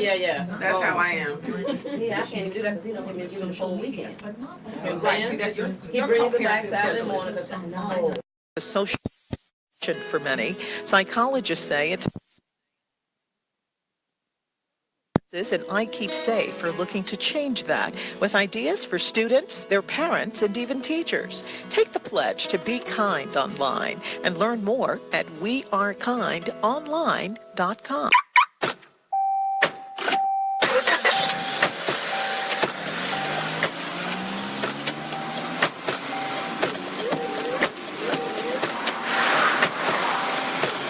Yeah. That's how I am. See, I can't even do that because he don't give me the whole weekend. Right. He brings it back Saturday morning. A social for many. Psychologists say it's and I Keep Safe are looking to change that with ideas for students, their parents, and even teachers. Take the pledge to be kind online and learn more at wearekindonline.com.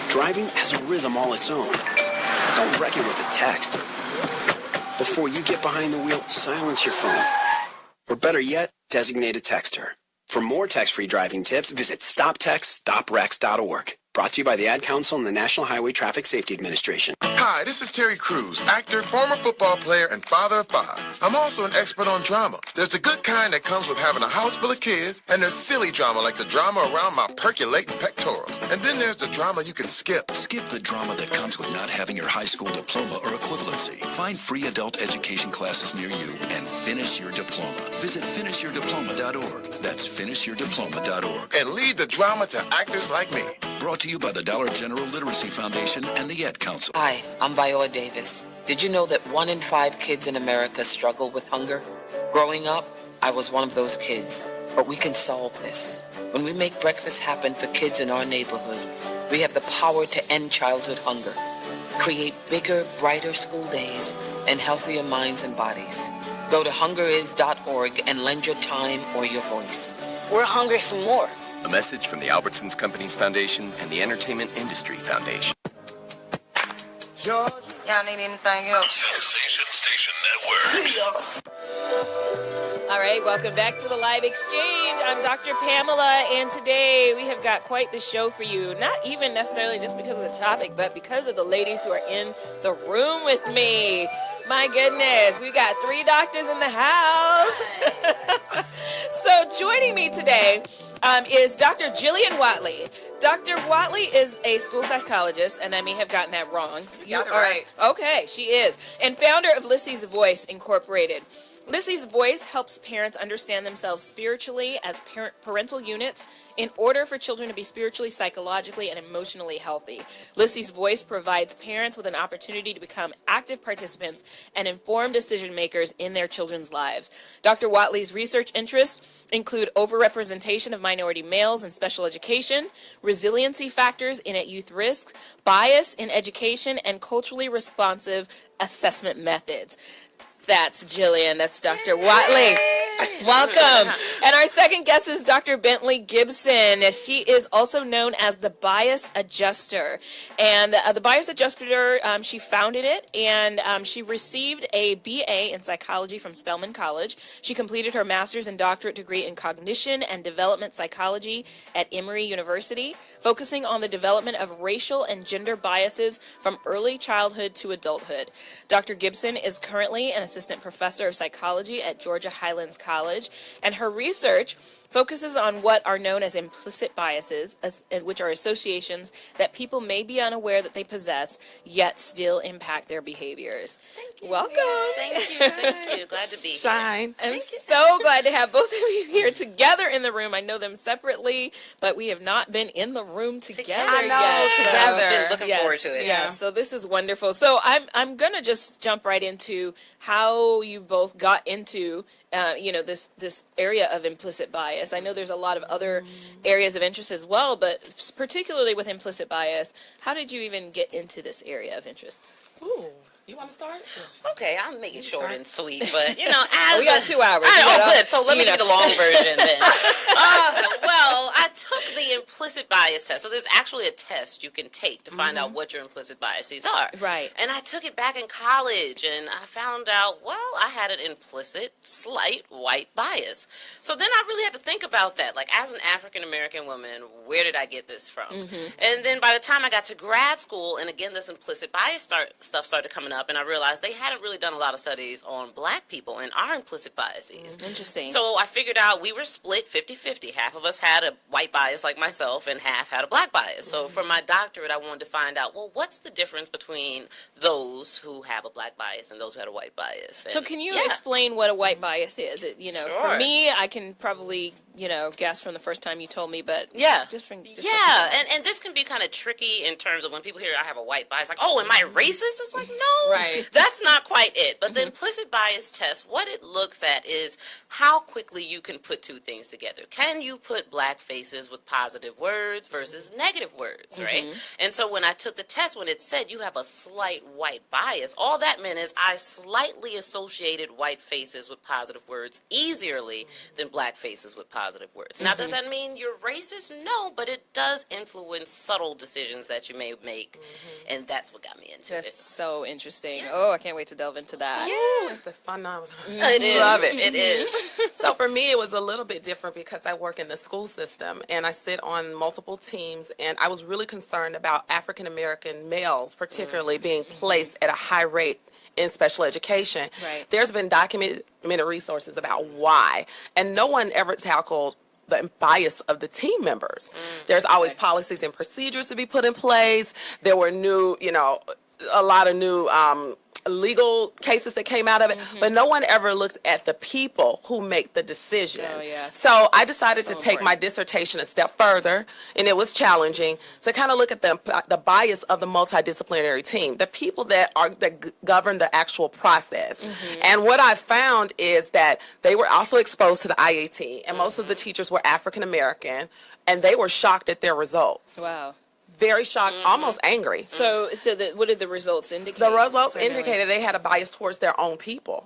Driving has a rhythm all its own. Don't wreck it with a text. Before you get behind the wheel, silence your phone. Or better yet, designate a texter. For more text-free driving tips, visit stoptextstoprex.org. Brought to you by the Ad Council and the National Highway Traffic Safety Administration. Hi, this is Terry Crews, actor, former football player, and father of 5. I'm also an expert on drama. There's the good kind that comes with having a house full of kids, and there's silly drama like the drama around my percolating pectorals. And then there's the drama you can skip. Skip the drama that comes with not having your high school diploma or equivalency. Find free adult education classes near you and finish your diploma. Visit finishyourdiploma.org. That's finishyourdiploma.org. And leave the drama to actors like me. Brought to you by the Dollar General Literacy Foundation and the Ad Council. Hi, I'm Viola Davis. Did you know that 1 in 5 kids in America struggle with hunger? Growing up, I was one of those kids. But we can solve this. When we make breakfast happen for kids in our neighborhood, we have the power to end childhood hunger, create bigger, brighter school days, and healthier minds and bodies. Go to hungeris.org and lend your time or your voice. We're hungry for more. A message from the Albertsons Companies Foundation and the Entertainment Industry Foundation. Y'all need anything else? Sensation Station Network. All right, welcome back to the Live Exchange. I'm Dr. Pamela, and today we have got quite the show for you. Not even necessarily just because of the topic, but because of the ladies who are in the room with me. My goodness, we got 3 doctors in the house. So joining me today is Dr. Jillian Whatley. Dr. Whatley is a school psychologist, and I may have gotten that wrong. You got it right. Okay, she is. And founder of Lissie's Voice Incorporated. Lissie's Voice helps parents understand themselves spiritually as parental units in order for children to be spiritually, psychologically, and emotionally healthy. Lissie's Voice provides parents with an opportunity to become active participants and informed decision makers in their children's lives. Dr. Whatley's research interests include overrepresentation of minority males in special education, resiliency factors in at youth risks, bias in education, and culturally responsive assessment methods. That's Jillian. That's Dr. Whatley. Welcome. And our second guest is Dr. Bentley Gibson. She is also known as the Bias Adjuster. And the Bias Adjuster, she founded it, and she received a BA in psychology from Spelman College. She completed her master's and doctorate degree in cognition and development psychology at Emory University, focusing on the development of racial and gender biases from early childhood to adulthood. Dr. Gibson is currently an assistant professor of psychology at Georgia Highlands College, and her research focuses on what are known as implicit biases, which are associations that people may be unaware that they possess, yet still impact their behaviors. Thank you. Welcome. Thank you. Glad to be here. Shine. I'm so glad to have both of you here together in the room. I know them separately, but we have not been in the room together I know, yet. together. I've been looking forward to it. Yeah, so this is wonderful. So I'm going to just jump right into how you both got into this area of implicit bias. I know there's a lot of other areas of interest as well, but particularly with implicit bias, how did you even get into this area of interest? Ooh. You want to start? Okay, I'll make it short and sweet, but we got 2 hours. Good. So let me give you the long version then. Well, I took the implicit bias test. So there's actually a test you can take to find out what your implicit biases are. Right. And I took it back in college, and I found out, I had an implicit, slight white bias. So then I really had to think about that. Like, as an African-American woman, where did I get this from? And then by the time I got to grad school, and again, this implicit bias stuff started coming up, up, and I realized they hadn't really done a lot of studies on black people and our implicit biases. Interesting. So I figured out we were split 50-50. Half of us had a white bias like myself, and half had a black bias. So for my doctorate, I wanted to find out, well, what's the difference between those who have a black bias and those who had a white bias? And so can you explain what a white bias is? Sure. For me, I can probably, guess from the first time you told me, but just and this can be kind of tricky in terms of when people hear I have a white bias, like, oh, am I racist? It's like, no, that's not quite it. But the implicit bias test, what it looks at is how quickly you can put two things together. Can you put black faces with positive words versus negative words, right? And so when I took the test, when it said you have a slight white bias, all that meant is I slightly associated white faces with positive words easierly than black faces with positive words. Now, does that mean you're racist? No, but it does influence subtle decisions that you may make, and that's what got me into it. That's so interesting. Oh, I can't wait to delve into that. Yeah, it's a phenomenon. It is. Love it. It is. So for me, it was a little bit different because I work in the school system and I sit on multiple teams, and I was really concerned about African American males, particularly being placed at a high rate in special education. Right. There's been documented resources about why, and no one ever tackled the bias of the team members. There's always policies and procedures to be put in place. There were new, a lot of new legal cases that came out of it, but no one ever looks at the people who make the decision. So I decided to take my dissertation a step further, and it was challenging to kind of look at the bias of the multidisciplinary team, the people that govern the actual process. And what I found is that they were also exposed to the IAT, and most of the teachers were African American, and they were shocked at their results. Wow. Very shocked, almost angry. So what did the results indicate? The results indicated they had a bias towards their own people.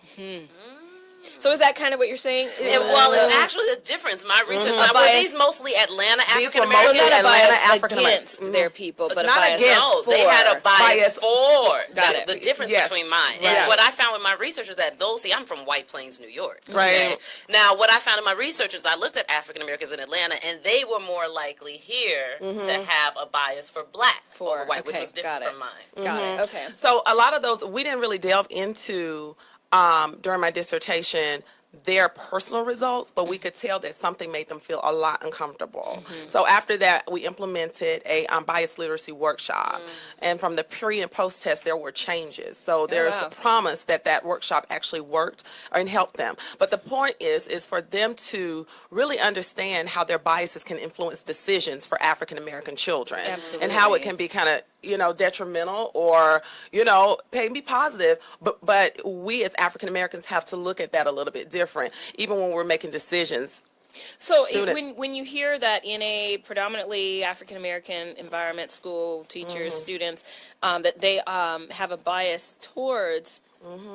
So is that kind of what you're saying? Well, it's actually the difference. My research, were these mostly Atlanta African Americans? Not a bias against their people, but not a bias against. No, they had a bias for. Got it. The difference between mine. And what I found with my research is that I'm from White Plains, New York. Right. Now, what I found in my research is I looked at African Americans in Atlanta, and they were more likely here to have a bias for black over white, which was different from mine. Got it. Okay. So a lot of those, we didn't really delve into during my dissertation their personal results, but we could tell that something made them feel a lot uncomfortable. So after that, we implemented a bias literacy workshop, and from the pre and post test, there were changes. So there's a promise that workshop actually worked and helped them. But the point is for them to really understand how their biases can influence decisions for African American children, and how it can be kind of detrimental or, be positive. But we as African Americans have to look at that a little bit different, even when we're making decisions. So when you hear that in a predominantly African American environment, school, teachers, students, that they have a bias towards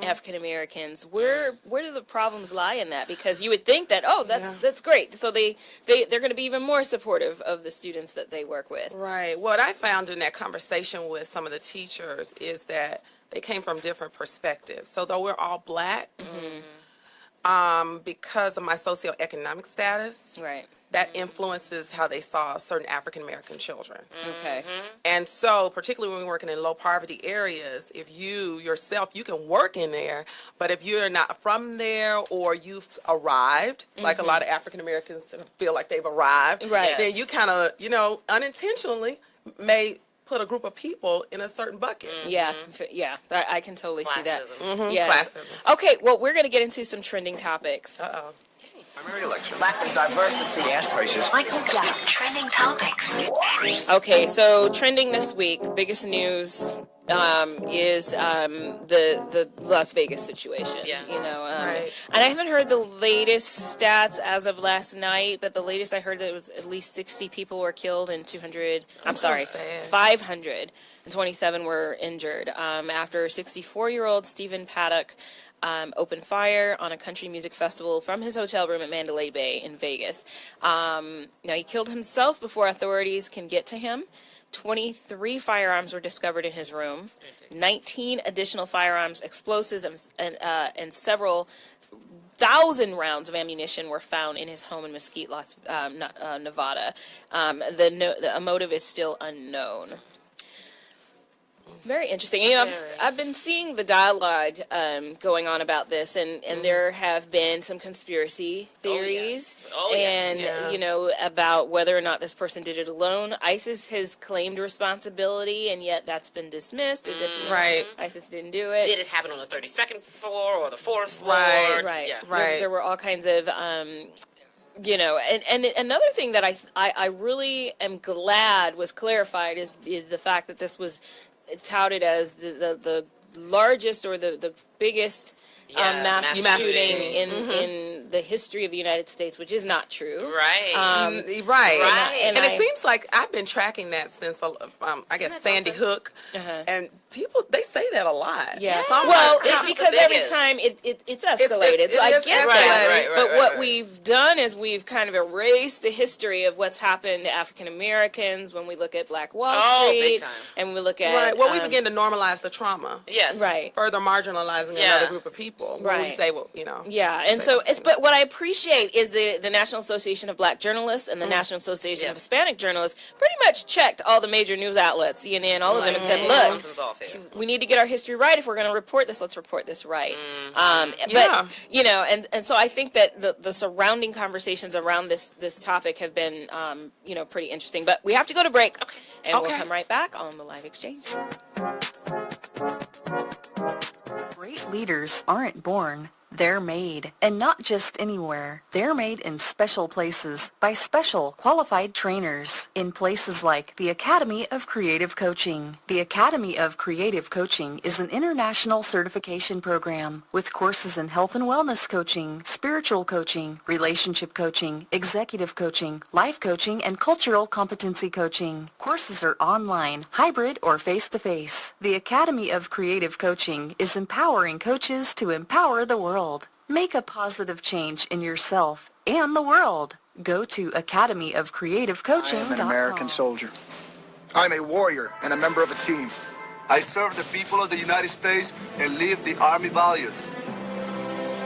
African Americans, where do the problems lie in that? Because you would think that, that's great. So they're going to be even more supportive of the students that they work with. Right. What I found in that conversation with some of the teachers is that they came from different perspectives. So though we're all black, because of my socioeconomic status, that influences how they saw certain African American children. Okay. And so, particularly when we're working in low poverty areas, if you yourself, you can work in there, but if you're not from there or you've arrived, like a lot of African Americans feel like they've arrived, then you kind of, unintentionally may put a group of people in a certain bucket. Yeah, I can totally see that. Yes. Classism. Okay, well, we're going to get into some trending topics. Primary election. Lack of diversity. Gas prices. Michael Jackson. Trending topics. Okay, so trending this week, biggest news is the Las Vegas situation. And I haven't heard the latest stats as of last night, but the latest I heard that it was at least 60 people were killed and 527 were injured after 64-year-old Stephen Paddock opened fire on a country music festival from his hotel room at Mandalay Bay in Vegas. Now, he killed himself before authorities can get to him. 23 firearms were discovered in his room. 19 additional firearms, explosives, and several thousand rounds of ammunition were found in his home in Mesquite, Nevada. The motive is still unknown. Very interesting. You know, I've been seeing the dialogue going on about this, and there have been some conspiracy theories, you know, about whether or not this person did it alone. ISIS has claimed responsibility, and yet that's been dismissed. As if, ISIS didn't do it. Did it happen on the 32nd floor or the 4th floor? Right. There were all kinds of you know, and another thing that I really am glad was clarified is the fact that this was touted as the largest or the biggest mass shooting in the history of the United States, which is not true. And it seems like I've been tracking that since I guess Sandy Hook, and people they say that a lot. Yeah. So well, it's because every time it's escalated. So I get that. But what we've done is we've kind of erased the history of what's happened to African Americans when we look at Black Wall Street, big time. and we look at well, we begin to normalize the trauma. Yes. Right. Further marginalizing another group of people. When we say, well, you know. Yeah, and so but what I appreciate is the National Association of Black Journalists and the National Association of Hispanic Journalists pretty much checked all the major news outlets, CNN, all of them, and said, look, we need to get our history right. If we're going to report this, let's report this right. But you know, and so I think that the surrounding conversations around this topic have been you know, pretty interesting. But we have to go to break, and we'll come right back on the Live Exchange. Great leaders aren't born, they're made. And not just anywhere. They're made in special places by special qualified trainers in places like the Academy of Creative Coaching. The Academy of Creative Coaching is an international certification program with courses in health and wellness coaching, spiritual coaching, relationship coaching, executive coaching, life coaching, and cultural competency coaching. Courses are online, hybrid, or face-to-face. The Academy of Creative Coaching is empowering coaches to empower the world. Make a positive change in yourself and the world. Go to academyofcreativecoaching.com. I am an American soldier. I'm a warrior and a member of a team. I serve the people of the United States and live the Army values.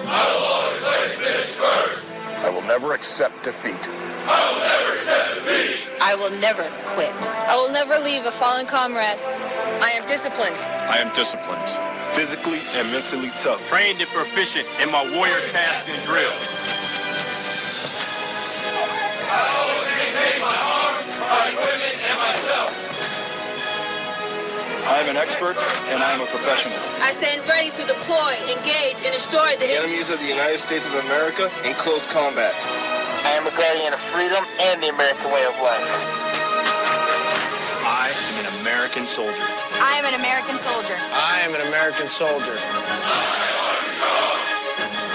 I will always place this first. I will never accept defeat. I will never accept defeat. I will never quit. I will never leave a fallen comrade. I am disciplined. I am disciplined. Physically and mentally tough. Trained and proficient in my warrior task and drill. I always maintain my arms, my equipment, and myself. I am an expert and I am a professional. I stand ready to deploy, engage, and destroy the enemies of the United States of America in close combat. I am a guardian of freedom and the American way of life. I am an American soldier. I am an American soldier. I am an American soldier.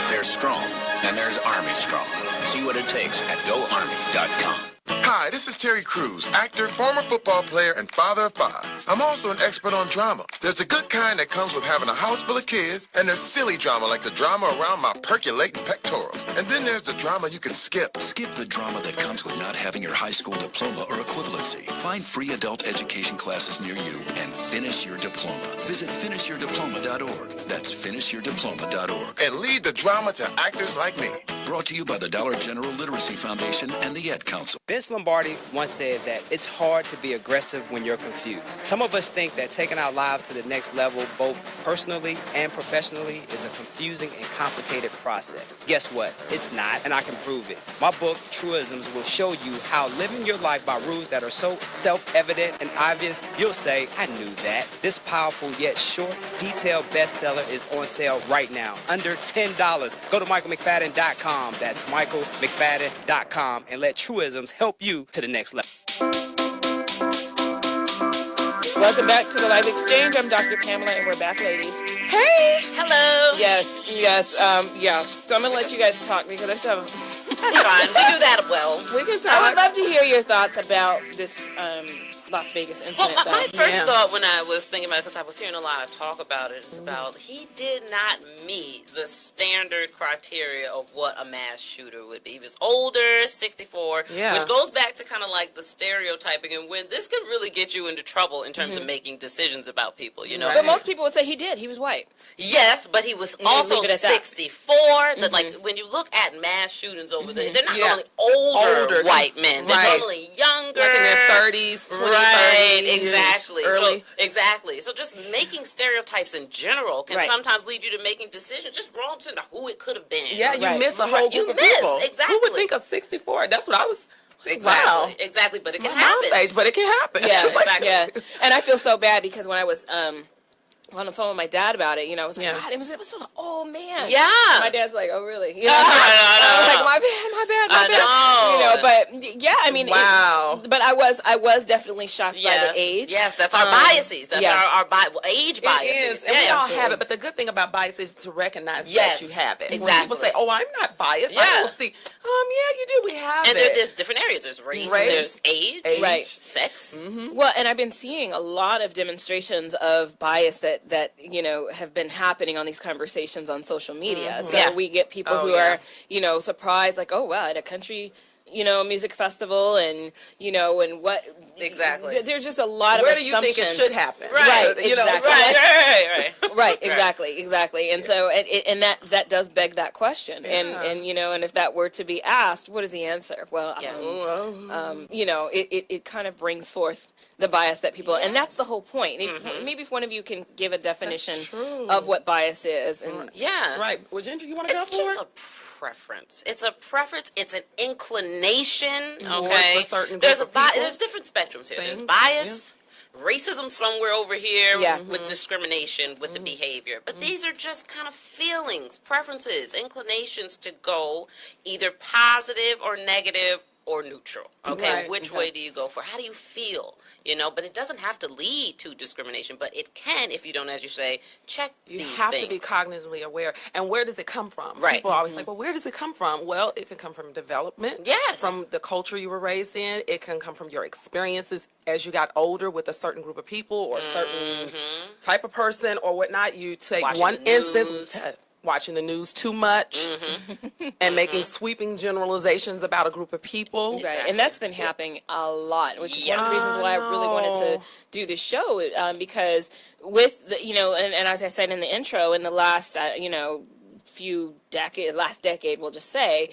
There's strong, and there's Army strong. See what it takes at GoArmy.com. Hi, this is Terry Crews, actor, former football player, and father of 5. I'm also an expert on drama. There's the good kind that comes with having a house full of kids, and there's silly drama like the drama around my percolating pectorals. And then there's the drama you can skip. Skip the drama that comes with not having your high school diploma or equivalency. Find free adult education classes near you and finish your diploma. Visit finishyourdiploma.org. That's finishyourdiploma.org. And leave the drama to actors like me. Brought to you by the Dollar General Literacy Foundation and the Ed Council. Vince Lombardi once said that it's hard to be aggressive when you're confused. Some of us think that taking our lives to the next level, both personally and professionally, is a confusing and complicated process. Guess what? It's not, and I can prove it. My book, Truisms, will show you how living your life by rules that are so self-evident and obvious, you'll say, I knew that. This powerful yet short, detailed bestseller is on sale right now, under $10. Go to michaelmcfadden.com. That's michaelmcfadden.com, and let Truisms help you to the next level. Welcome back to the Live Exchange. I'm Dr. Pamela, and we're back, ladies. Hey! Hello! Yes, yeah. So I'm going to let you guys talk because I still have... That's fine. We do that well. We can talk. I would love to hear your thoughts about this Las Vegas incident. Well, my first thought when I was thinking about it, because I was hearing a lot of talk about it, is about he did not meet the standard criteria of what a mass shooter would be. He was older, 64, which goes back to kind of like the stereotyping and when this could really get you into trouble in terms of making decisions about people, you know. But most people would say he did. He was white. Yes, but he was also 64. That like when you look at mass shootings over there, they're not normally older white men. They're normally younger. Like in their 30s, 20s. right, 30s, exactly. early. So just making stereotypes in general can sometimes lead you to making decisions just wrong to who it could have been. Yeah, you miss a whole group of people. Exactly. Who would think of 64? That's what I was. Exactly. Wow. Exactly, but it can My happen. mom's age, but it can happen. Yeah, exactly. Yeah. And I feel so bad because when I was on the phone with my dad about it, I was like, God, it was an old man. Yeah. And my dad's like, oh, really? I was like, my bad. But yeah, I mean, wow. But I was definitely shocked by the age. Yes, that's our biases. That's our age biases. And we all have it, but the good thing about bias is to recognize that you have it. Exactly. When people say, oh, I'm not biased, I will see, yeah, you do, we have and it. And there's different areas. There's race, there's age, sex. Mm-hmm. Well, and I've been seeing a lot of demonstrations of bias that have been happening on these conversations on social media. Mm-hmm. So we get people who are, surprised, like, oh, wow, at a country, music festival and what. Exactly. There's just a lot Where of assumptions. Where do you think it should happen? Right. Exactly. Right. Exactly. And so, and that does beg that question. Yeah. And if that were to be asked, what is the answer? Well, it kind of brings forth the bias that people, and that's the whole point. Maybe if one of you can give a definition of what bias is. And right. Well, Ginger, you want to go for it? It's just a preference. It's a preference. It's an inclination. Okay. There's different spectrums here. There's bias, racism somewhere over here with discrimination with the behavior. But these are just kind of feelings, preferences, inclinations to go either positive or negative or neutral. Okay. Which way do you go for? How do you feel? But it doesn't have to lead to discrimination, but it can if you don't, as you say, check these things. You have to be cognitively aware. And where does it come from? Right. People are always like, well, where does it come from? Well, it can come from development. Yes. From the culture you were raised in. It can come from your experiences as you got older with a certain group of people or a certain type of person or whatnot. You take one instance, watching the news too much and making sweeping generalizations about a group of people. Exactly. And that's been happening a lot, which is one of the reasons why I really wanted to do this show, because with the, and as I said in the intro, in the last, last decade, we'll just say,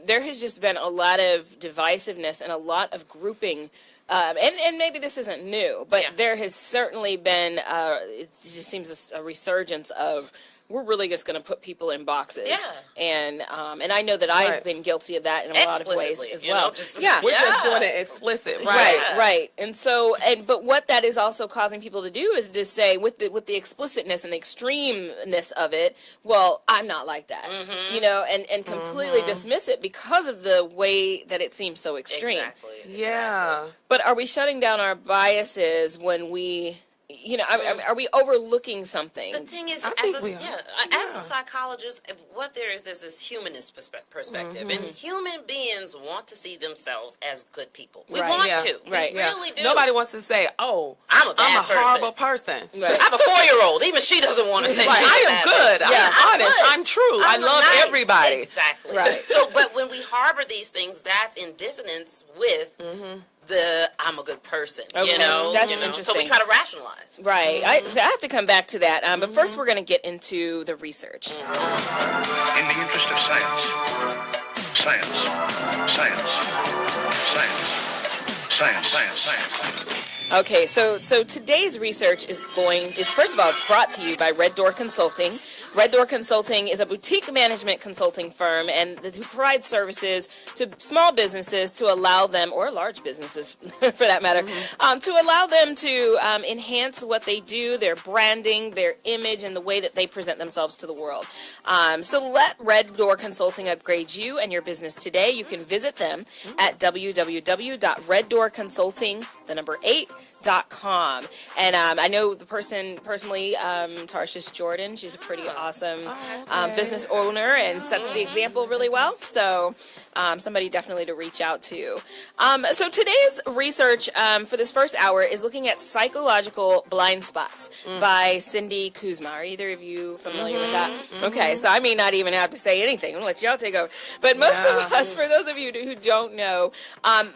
there has just been a lot of divisiveness and a lot of grouping. And maybe this isn't new, but there has certainly been, it just seems a resurgence of, we're really just going to put people in boxes. Yeah. And I know that I've been guilty of that in a lot of ways as well. We're just doing it explicit. Right. And so, but what that is also causing people to do is to say, with the explicitness and the extremeness of it, well, I'm not like that. And completely dismiss it because of the way that it seems so extreme. Exactly. Yeah. But are we shutting down our biases when we... are we overlooking something? The thing is, as a psychologist, there's this humanist perspective, and human beings want to see themselves as good people. We want to. Right. We really do. Nobody wants to say, "Oh, I'm a horrible person." Right. I'm a 4-year-old. Even she doesn't want to say, "I am good. I'm honest. I'm true. I love everybody." Exactly. Right. So, but when we harbor these things, that's in dissonance with I'm a good person, That's interesting. So we try to rationalize. Right. I have to come back to that. But first we're going to get into the research. In the interest of science. Okay, so today's research first of all, it's brought to you by Red Door Consulting. Red Door Consulting is a boutique management consulting firm who provides services to small businesses to allow them, or large businesses for that matter, to allow them to enhance what they do, their branding, their image, and the way that they present themselves to the world. So let Red Door Consulting upgrade you and your business today. You can visit them at www.reddoorconsulting8.com. And I know the person personally, Tarshish Jordan. She's a pretty awesome business owner and sets the example really well. So somebody definitely to reach out to. So today's research for this first hour is looking at psychological blind spots by Cindy Kuzma. Are either of you familiar with that? Okay, so I may not even have to say anything. I'm going to let y'all take over. But most of us, for those of you who don't know,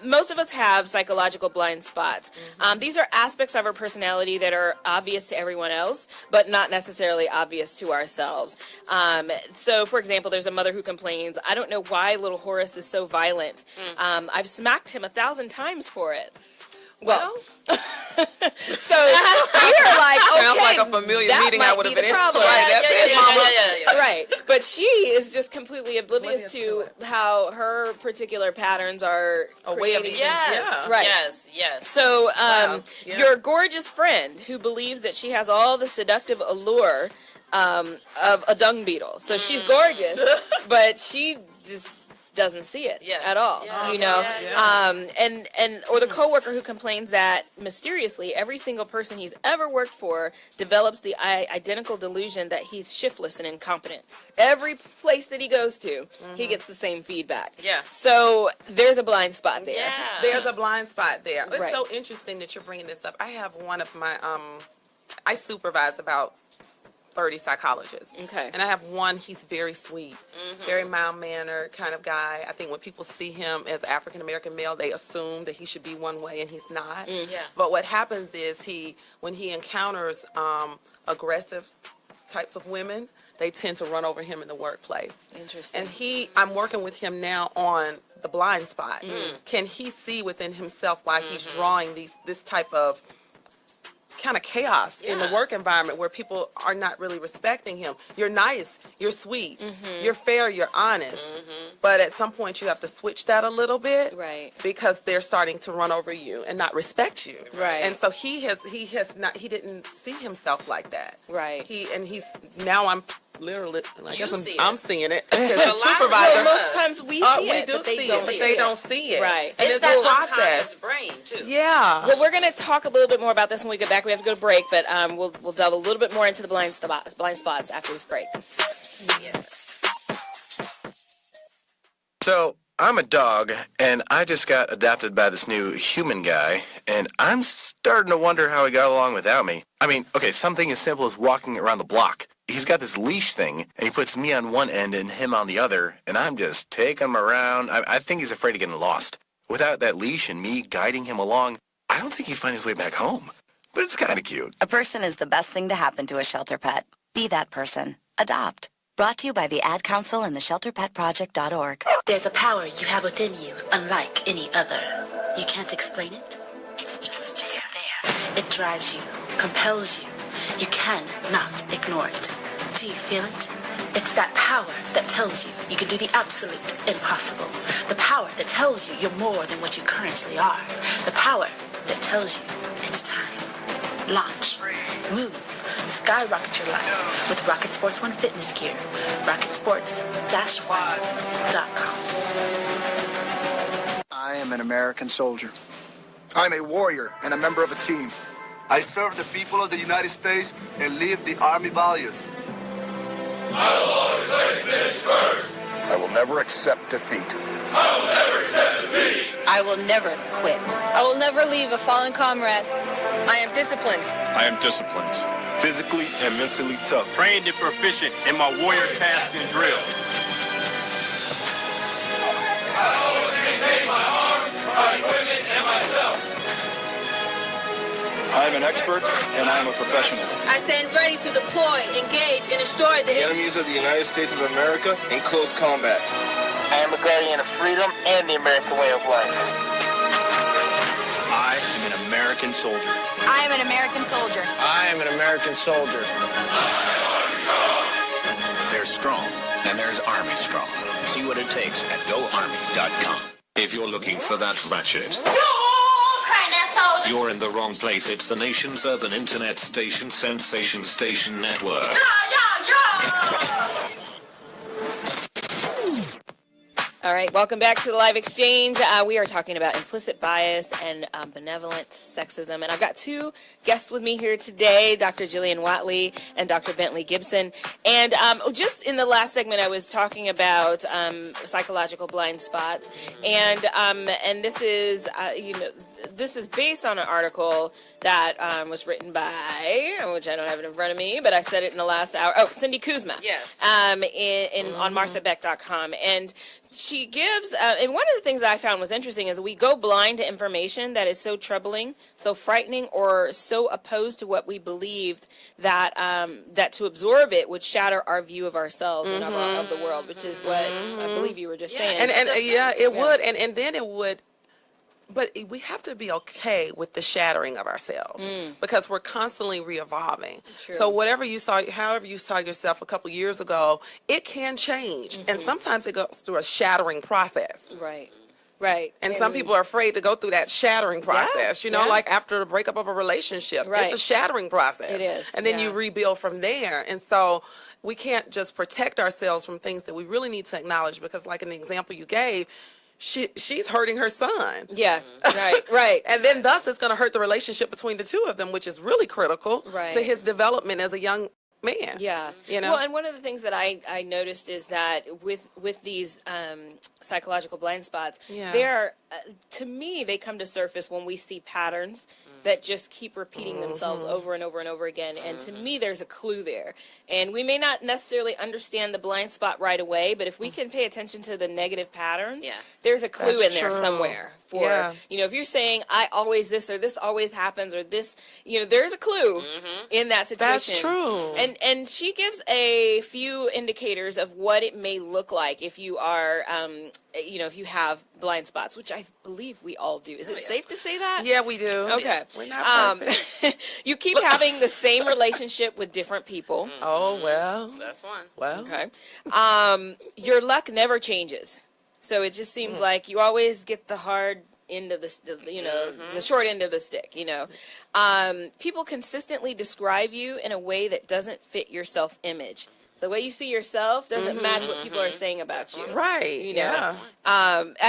most of us have psychological blind spots. These are aspects of our personality that are obvious to everyone else, but not necessarily obvious to ourselves. So, for example, there's a mother who complains, I don't know why little Horace is so violent. I've smacked him 1,000 times for it. Well, so we were like, okay, sounds like a familiar meeting I would have been in. Right, right. But she is just completely oblivious to how her particular patterns are a way of creating. Yes, right. Yes. So, your gorgeous friend who believes that she has all the seductive allure of a dung beetle. So she's gorgeous, but she just doesn't see it at all, you know. Or the coworker who complains that mysteriously every single person he's ever worked for develops the identical delusion that he's shiftless and incompetent. Every place that he goes to, he gets the same feedback. Yeah. So there's a blind spot there. Yeah. There's a blind spot there. It's Right. so interesting that you're bringing this up. I have one of my I supervise about 30 psychologists. Okay. And I have one, he's very sweet, very mild-mannered kind of guy. I think when people see him as African-American male, they assume that he should be one way, and he's not. But what happens is when he encounters aggressive types of women, they tend to run over him in the workplace. Interesting. And I'm working with him now on the blind spot. Can he see within himself why he's drawing this type of kind of chaos in the work environment where people are not really respecting him? You're nice, you're sweet, you're fair, you're honest, but at some point you have to switch that a little bit, right? Because they're starting to run over you and not respect you, right? And so he didn't see himself like that, right? Now I'm literally, I guess I'm seeing it. Well, most times we see it, do but they see don't it, but see they it. don't see it. Right. And It's it's that a process. unconscious brain too. Yeah. Well, we're going to talk a little bit more about this when we get back. We have to go to break, but we'll delve a little bit more into the blind spots after this break. So, I'm a dog, and I just got adopted by this new human guy, and I'm starting to wonder how he got along without me. I mean, okay, something as simple as walking around the block. He's got this leash thing, and he puts me on one end and him on the other, and I'm just taking him around. I think he's afraid of getting lost. Without that leash and me guiding him along, I don't think he'd find his way back home. But it's kind of cute. A person is the best thing to happen to a shelter pet. Be that person. Adopt. Brought to you by the Ad Council and the ShelterPetProject.org. There's a power you have within you, unlike any other. You can't explain it. It's just there. It drives you, compels you. You cannot ignore it. Do you feel it? It's that power that tells you you can do the absolute impossible. The power that tells you you're more than what you currently are. The power that tells you it's time. Launch. Move. Skyrocket your life with Rocket Sports One fitness gear. RocketSports-One.com. I am an American soldier. I'm a warrior and a member of a team. I serve the people of the United States and live the Army values. I will always place this first. I will never accept defeat. I will never accept defeat. I will never quit. I will never leave a fallen comrade. I am disciplined. I am disciplined. Physically and mentally tough. Trained and proficient in my warrior task and drill. I always maintain my arms, my equipment, and myself. I am an expert and I am a professional. I stand ready to deploy, engage, and destroy The enemies of the United States of America in close combat. I am a guardian of freedom and the American way of life. I am an American soldier. I am an American soldier. I am an American soldier. There's strong, and there's Army strong. See what it takes at GoArmy.com. If you're looking for that ratchet, you're in the wrong place. It's the nation's urban internet station, Sensation Station Network. All right, welcome back to the live exchange. We are talking about implicit bias and benevolent sexism. And I've got two guests with me here today, Dr. Jillian Whatley and Dr. Bentley Gibson. And just in the last segment, I was talking about psychological blind spots. And this is, this is based on an article that was written by, which I don't have it in front of me, but I said it in the last hour. Oh, Cindy Kuzma. Yes. On MarthaBeck.com. And she gives, and one of the things that I found was interesting is we go blind to information that is so troubling, so frightening, or so opposed to what we believed that that to absorb it would shatter our view of ourselves and of the world, which is what I believe you were just saying. And it would, and then it would But we have to be okay with the shattering of ourselves because we're constantly re-evolving. True. So whatever you saw, however you saw yourself a couple years ago, it can change. And sometimes it goes through a shattering process. Right. Right. And some people are afraid to go through that shattering process, you know, yeah. like after the breakup of a relationship. Right. It's a shattering process. It is, And then yeah. you rebuild from there. And so we can't just protect ourselves from things that we really need to acknowledge because, like in the example you gave, she's hurting her son. Yeah, right. And then thus it's going to hurt the relationship between the two of them, which is really critical to his development as a young man. Yeah. You know? Well, and one of the things that I noticed is that with these psychological blind spots, there are, to me, they come to surface when we see patterns that just keep repeating themselves over and over and over again. And to me, there's a clue there. And we may not necessarily understand the blind spot right away, but if we can pay attention to the negative patterns, there's a clue in there somewhere. For, you know, if you're saying, I always this, or this always happens, or this, you know, there's a clue in that situation. That's true. And she gives a few indicators of what it may look like if you are, you know, if you have blind spots, which I believe we all do. Is it safe to say that? Yeah, we do. Okay. We're not perfect. You keep having the same relationship with different people. Oh, well. That's one. Well. Okay. Your luck never changes. So it just seems like you always get the hard end of the, you know, the short end of the stick, you know. People consistently describe you in a way that doesn't fit your self-image. The way you see yourself doesn't match what people are saying about you. Right. You know.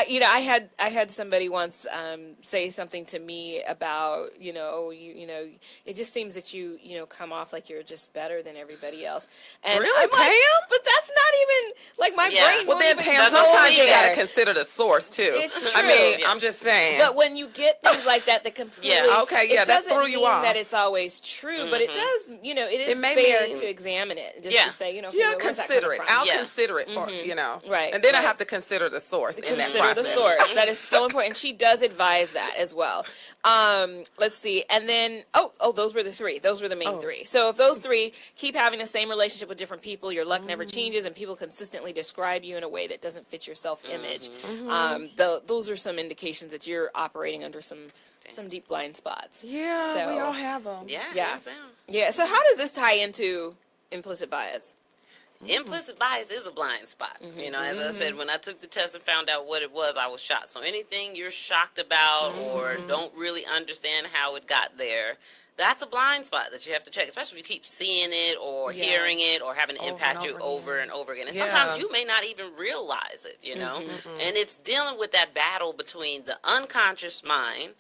You know, I had somebody once say something to me about, you know, you know, it just seems that you know, come off like you're just better than everybody else. And really, I'm Pam? like, but that's not even like my brain. Well, won't then, even Pam, go sometimes you there. gotta consider the source too. It's true. I mean, I'm just saying. But when you get things like that, that completely, it that doesn't threw you mean off. that it's always true, but it does, you know, it is may fair mean- to examine it, just to say, you know, Yeah, where's that consider coming it. from? I'll consider it for you know. Right. And then I have to consider the source in that Consider the process. source. That is so important. She does advise that as well. Let's see. And then, those were the three. Those were the main three. So if those three keep having the same relationship with different people, your luck never changes, and people consistently describe you in a way that doesn't fit your self-image, those are some indications that you're operating under some deep blind spots. Yeah, So, we all have them. Yeah. So how does this tie into implicit bias? Implicit bias is a blind spot. You know, as I said, when I took the test and found out what it was, I was shocked. So anything you're shocked about or don't really understand how it got there, that's a blind spot that you have to check, especially if you keep seeing it or hearing it or having it impact you over and over again. And sometimes you may not even realize it, you know. And it's dealing with that battle between the unconscious mind,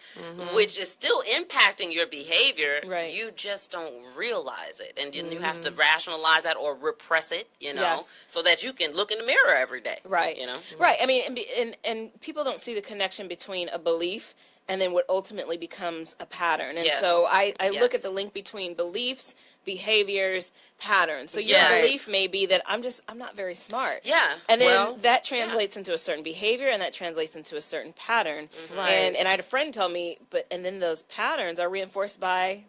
which is still impacting your behavior. Right. You just don't realize it. And you have to rationalize that or repress it, you know, so that you can look in the mirror every day. Right. You know? Right. I mean, and people don't see the connection between a belief and then what ultimately becomes a pattern. And so I look at the link between beliefs, behaviors, patterns. So your belief may be that I'm not very smart. Yeah. And then that translates into a certain behavior, and that translates into a certain pattern. And I had a friend tell me, and then those patterns are reinforced by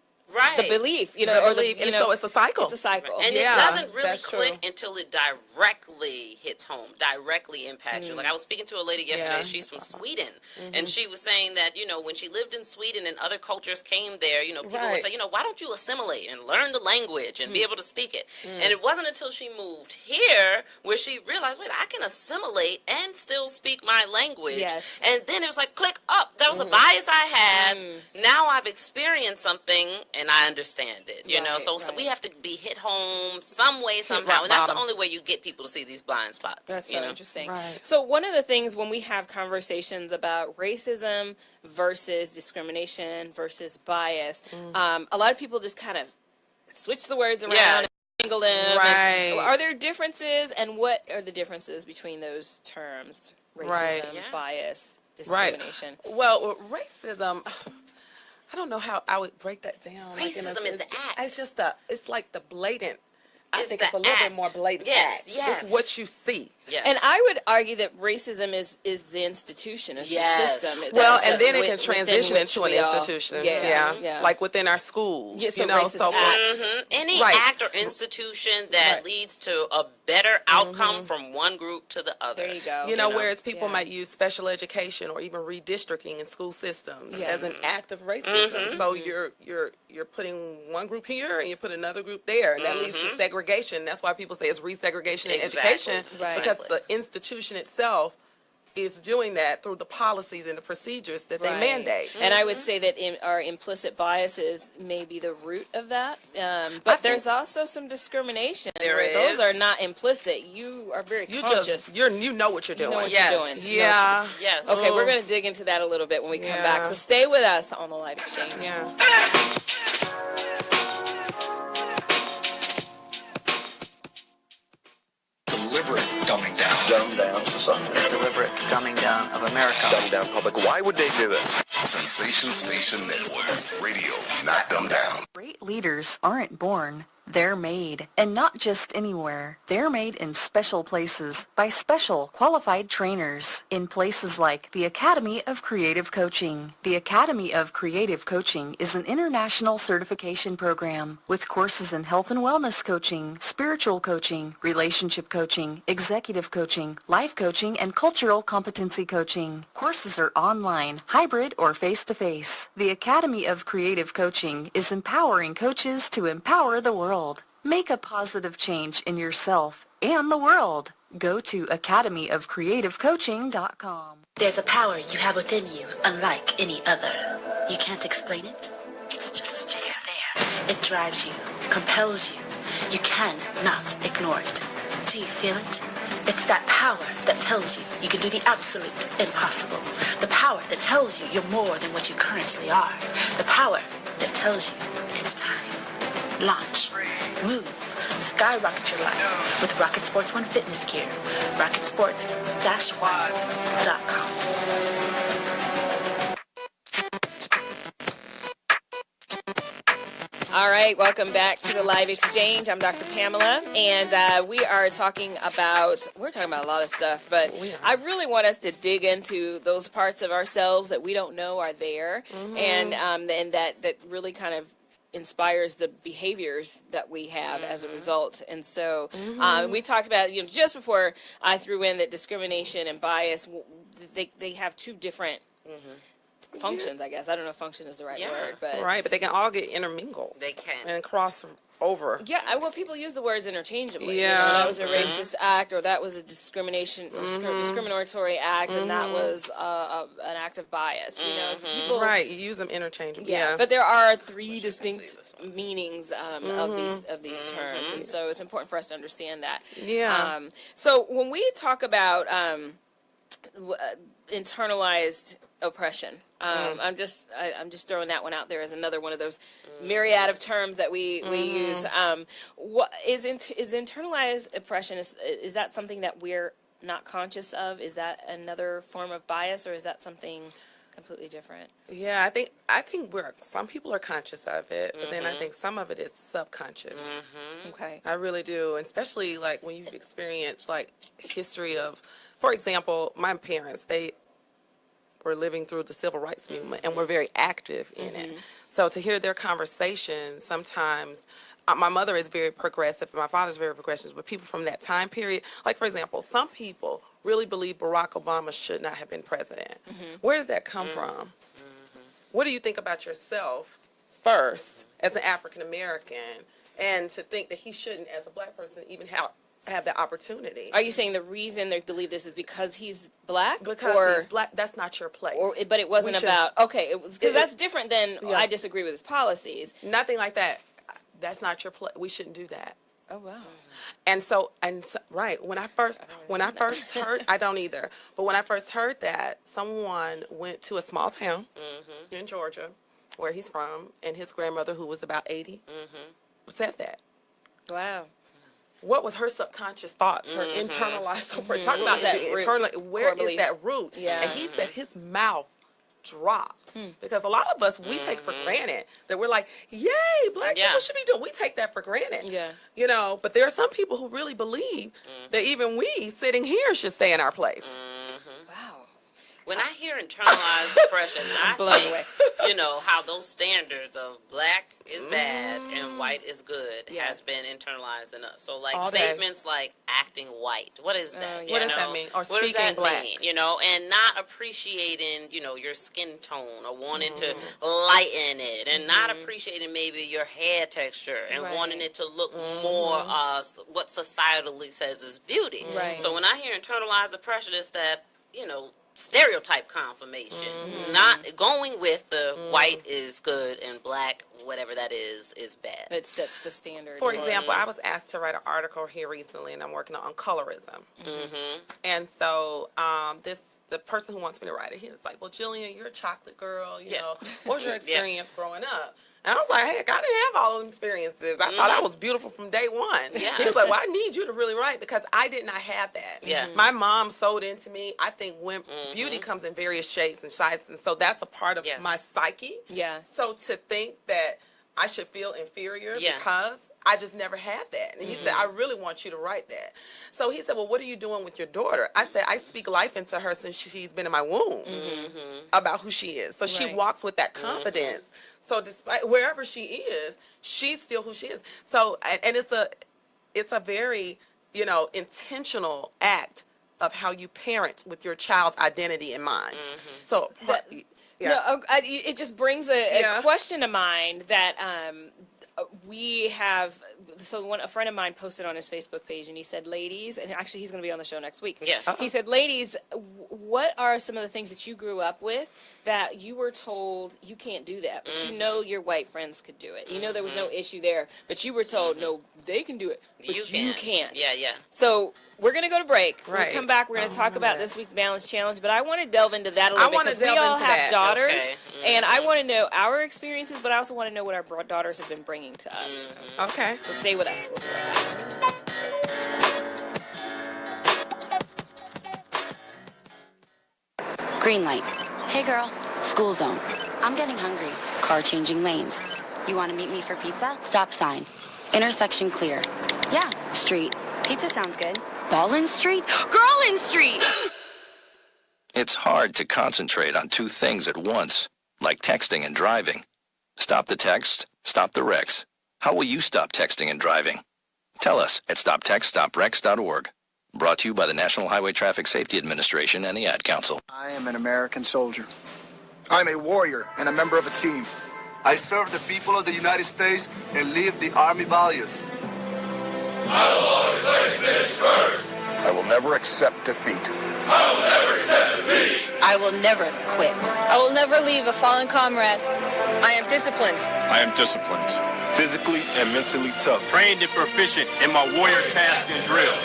the belief, you know, or the, you know, so it's a cycle. It's a cycle. And it doesn't really click until it directly hits home, directly impacts you. Like I was speaking to a lady yesterday, she's from Sweden, and she was saying that, you know, when she lived in Sweden and other cultures came there, you know, people would say, you know, why don't you assimilate and learn the language and be able to speak it? And it wasn't until she moved here where she realized, wait, I can assimilate and still speak my language. And then it was like, click up. That was a bias I had. Now I've experienced something and I understand it, you know. So we have to be hit home some way, somehow. And that's the only way you get people to see these blind spots. That's so interesting. So one of the things when we have conversations about racism versus discrimination versus bias, a lot of people just kind of switch the words around and angle them. And are there differences, and what are the differences between those terms? Racism, bias, discrimination. Well, racism, I don't know how I would break that down. Racism is the act. It's just it's like the blatant I think it's a little bit more blatant act. It's what you see. Yes. And I would argue that racism is the institution, it's the system. Well, and then it can transition into an institution. Yeah. Like within our schools. You know, so any act or institution that leads to a better outcome from one group to the other. There you go. You know, whereas people might use special education or even redistricting in school systems as an act of racism. So you're putting one group here and you put another group there, and that leads to segregation. That's why people say it's resegregation in education, because the institution itself is doing that through the policies and the procedures that they mandate. And I would say that our implicit biases may be the root of that. But there's also some discrimination. Those are not implicit. You are very conscious. You know what you're doing. You know what you're doing. Yeah. Yes. Okay, we're going to dig into that a little bit when we come back. So stay with us on the Live Exchange. Deliberate dumbing down. Dumb down society. Deliberate dumbing down of America. Dumb down public. Why would they do this? Sensation Station Network. Radio, not dumbed down. Great leaders aren't born. They're made, and not just anywhere. They're made in special places by special qualified trainers in places like the Academy of Creative Coaching. The Academy of Creative Coaching is an international certification program with courses in health and wellness coaching, spiritual coaching, relationship coaching, executive coaching, life coaching, and cultural competency coaching. Courses are online, hybrid, or face-to-face. The Academy of Creative Coaching is empowering coaches to empower the world. Make a positive change in yourself and the world. Go to academyofcreativecoaching.com. There's a power you have within you, unlike any other. You can't explain it. It's just there. It drives you, compels you. You cannot ignore it. Do you feel it? It's that power that tells you you can do the absolute impossible. The power that tells you you're more than what you currently are. The power that tells you it's time. Launch, move, skyrocket your life with Rocket Sports One fitness gear. RocketSports-One.com. All right, welcome back to the Live Exchange. I'm Dr. Pamela, and we're talking about a lot of stuff, but I really want us to dig into those parts of ourselves that we don't know are there, and that really kind of inspires the behaviors that we have as a result. And so we talked about, just before I threw in that discrimination and bias, they have two different functions, I guess. I don't know if function is the right word, but but they can all get intermingled. They can. And cross over. Yeah, well, people use the words interchangeably. That was a racist act, or that was a discriminatory act, and that was an act of bias. People you use them interchangeably. Yeah, but there are three distinct meanings of these terms, and so it's important for us to understand that. So when we talk about internalized oppression, I'm just throwing that one out there as another one of those myriad of terms that we use. What is internalized oppression? Is that something that we're not conscious of? Is that another form of bias, or is that something completely different? Yeah, I think some people are conscious of it, but then I think some of it is subconscious. Okay, I really do, and especially like when you've experienced like history of, for example, my parents, they were living through the civil rights movement and were very active in it. So to hear their conversations, sometimes my mother is very progressive and my father's very progressive, but people from that time period, like for example, some people really believe Barack Obama should not have been president. Where did that come from? What do you think about yourself first as an African American, and to think that he shouldn't, as a black person, even have the opportunity? Are you saying the reason they believe this is because he's black? Because he's black, that's not your place. But it wasn't about, it was, because that's different than, I disagree with his policies. Nothing like that. That's not your place. We shouldn't do that. Oh, wow. And so, right, when I first heard, I don't either, but when I first heard that, someone went to a small town in Georgia, where he's from, and his grandmother, who was about 80, said that. Wow. What was her subconscious thoughts, her internalized, talk about that internally, where is that root? Yeah. And he said his mouth dropped because a lot of us, we take for granted that we're like, yay, black people should be doing. We take that for granted. Yeah. You know, but there are some people who really believe that even we sitting here should stay in our place. When I hear internalized depression, I think, you know, how those standards of black is bad and white is good has been internalized in us. So, like, statements like acting white, what is that? What does that mean? Or what does that black? mean? You know, and not appreciating, you know, your skin tone or wanting to lighten it and not appreciating maybe your hair texture and wanting it to look more what societally says is beauty. Right. So when I hear internalized depression, it's that, you know, stereotype confirmation, not going with the white is good and black, whatever that is bad. It sets the standard. For example, I was asked to write an article here recently, and I'm working on colorism. And so the person who wants me to write it, he was like, well, Jillian, you're a chocolate girl, you know, what was your experience growing up? And I was like, heck, I didn't have all those experiences. I thought I was beautiful from day one. Yeah. He was like, well, I need you to really write because I did not have that. Yeah. My mom sewed into me. I think when beauty comes in various shapes and sizes, and so that's a part of my psyche. Yeah. So to think that I should feel inferior because I just never had that. And he said, I really want you to write that. So he said, well, what are you doing with your daughter? I said, I speak life into her since she's been in my womb about who she is. So she walks with that confidence. So despite wherever she is, she's still who she is. So, and it's a very, you know, intentional act of how you parent with your child's identity in mind. So, it just brings a question to mind that we have. So a friend of mine posted on his Facebook page, and he said, ladies, and actually he's going to be on the show next week. Yeah. He said, ladies, what are some of the things that you grew up with that you were told you can't do that, but you know your white friends could do it. You know there was no issue there, but you were told, no, they can do it, but you can't. Yeah, yeah. So we're going to go to break. When Right. we come back, we're going to talk about this week's Balance Challenge, but I want to delve into that a little bit because we all have daughters, and I want to know our experiences, but I also want to know what our daughters have been bringing to us. Okay. So stay with us. We'll be right back. Green light. Hey girl, school zone. I'm getting hungry. Car changing lanes. You want to meet me for pizza? Stop sign. Intersection clear. Yeah, street. Pizza sounds good. Ballin Street? Girlin Street! It's hard to concentrate on two things at once, like texting and driving. Stop the text, stop the wrecks. How will you stop texting and driving? Tell us at stoptextstopwrecks.org. Brought to you by the National Highway Traffic Safety Administration and the Ad Council. I am an American soldier. I'm a warrior and a member of a team. I serve the people of the United States and live the Army values. I will always place this first. I will never accept defeat. I will never accept defeat. I will never quit. I will never leave a fallen comrade. I am disciplined. I am disciplined. Physically and mentally tough. Trained and proficient in my warrior task and drill.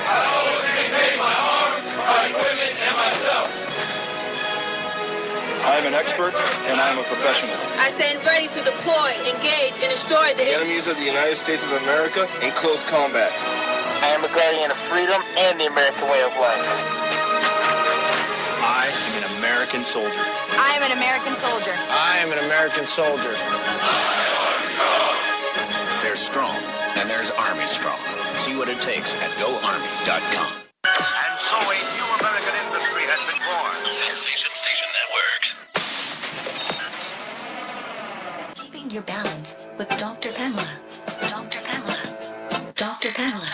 I always maintain my arms, my equipment, and myself. I am an expert and I am a professional. I stand ready to deploy, engage, and destroy The enemies of the United States of America in close combat. I am a guardian of freedom and the American way of life. I am an American soldier. I am an American soldier. I am an American soldier. There's strong, and there's Army strong. See what it takes at GoArmy.com. And so a new American industry has been born. Sensation Station Network. Keeping your balance with Dr. Pamela. Dr. Pamela. Dr. Pamela.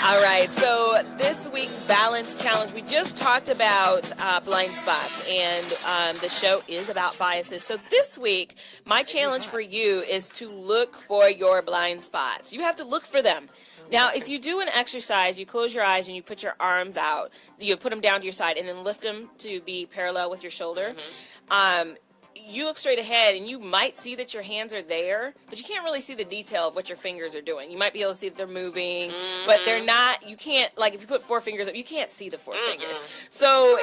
All right, so this week's Balance Challenge, we just talked about blind spots, and the show is about biases. So this week, my challenge for you is to look for your blind spots. You have to look for them. Now, if you do an exercise, you close your eyes and you put your arms out, you put them down to your side and then lift them to be parallel with your shoulder. You look straight ahead and you might see that your hands are there, but you can't really see the detail of what your fingers are doing. You might be able to see if they're moving, but they're not. You can't, like if you put four fingers up, you can't see the four fingers. So,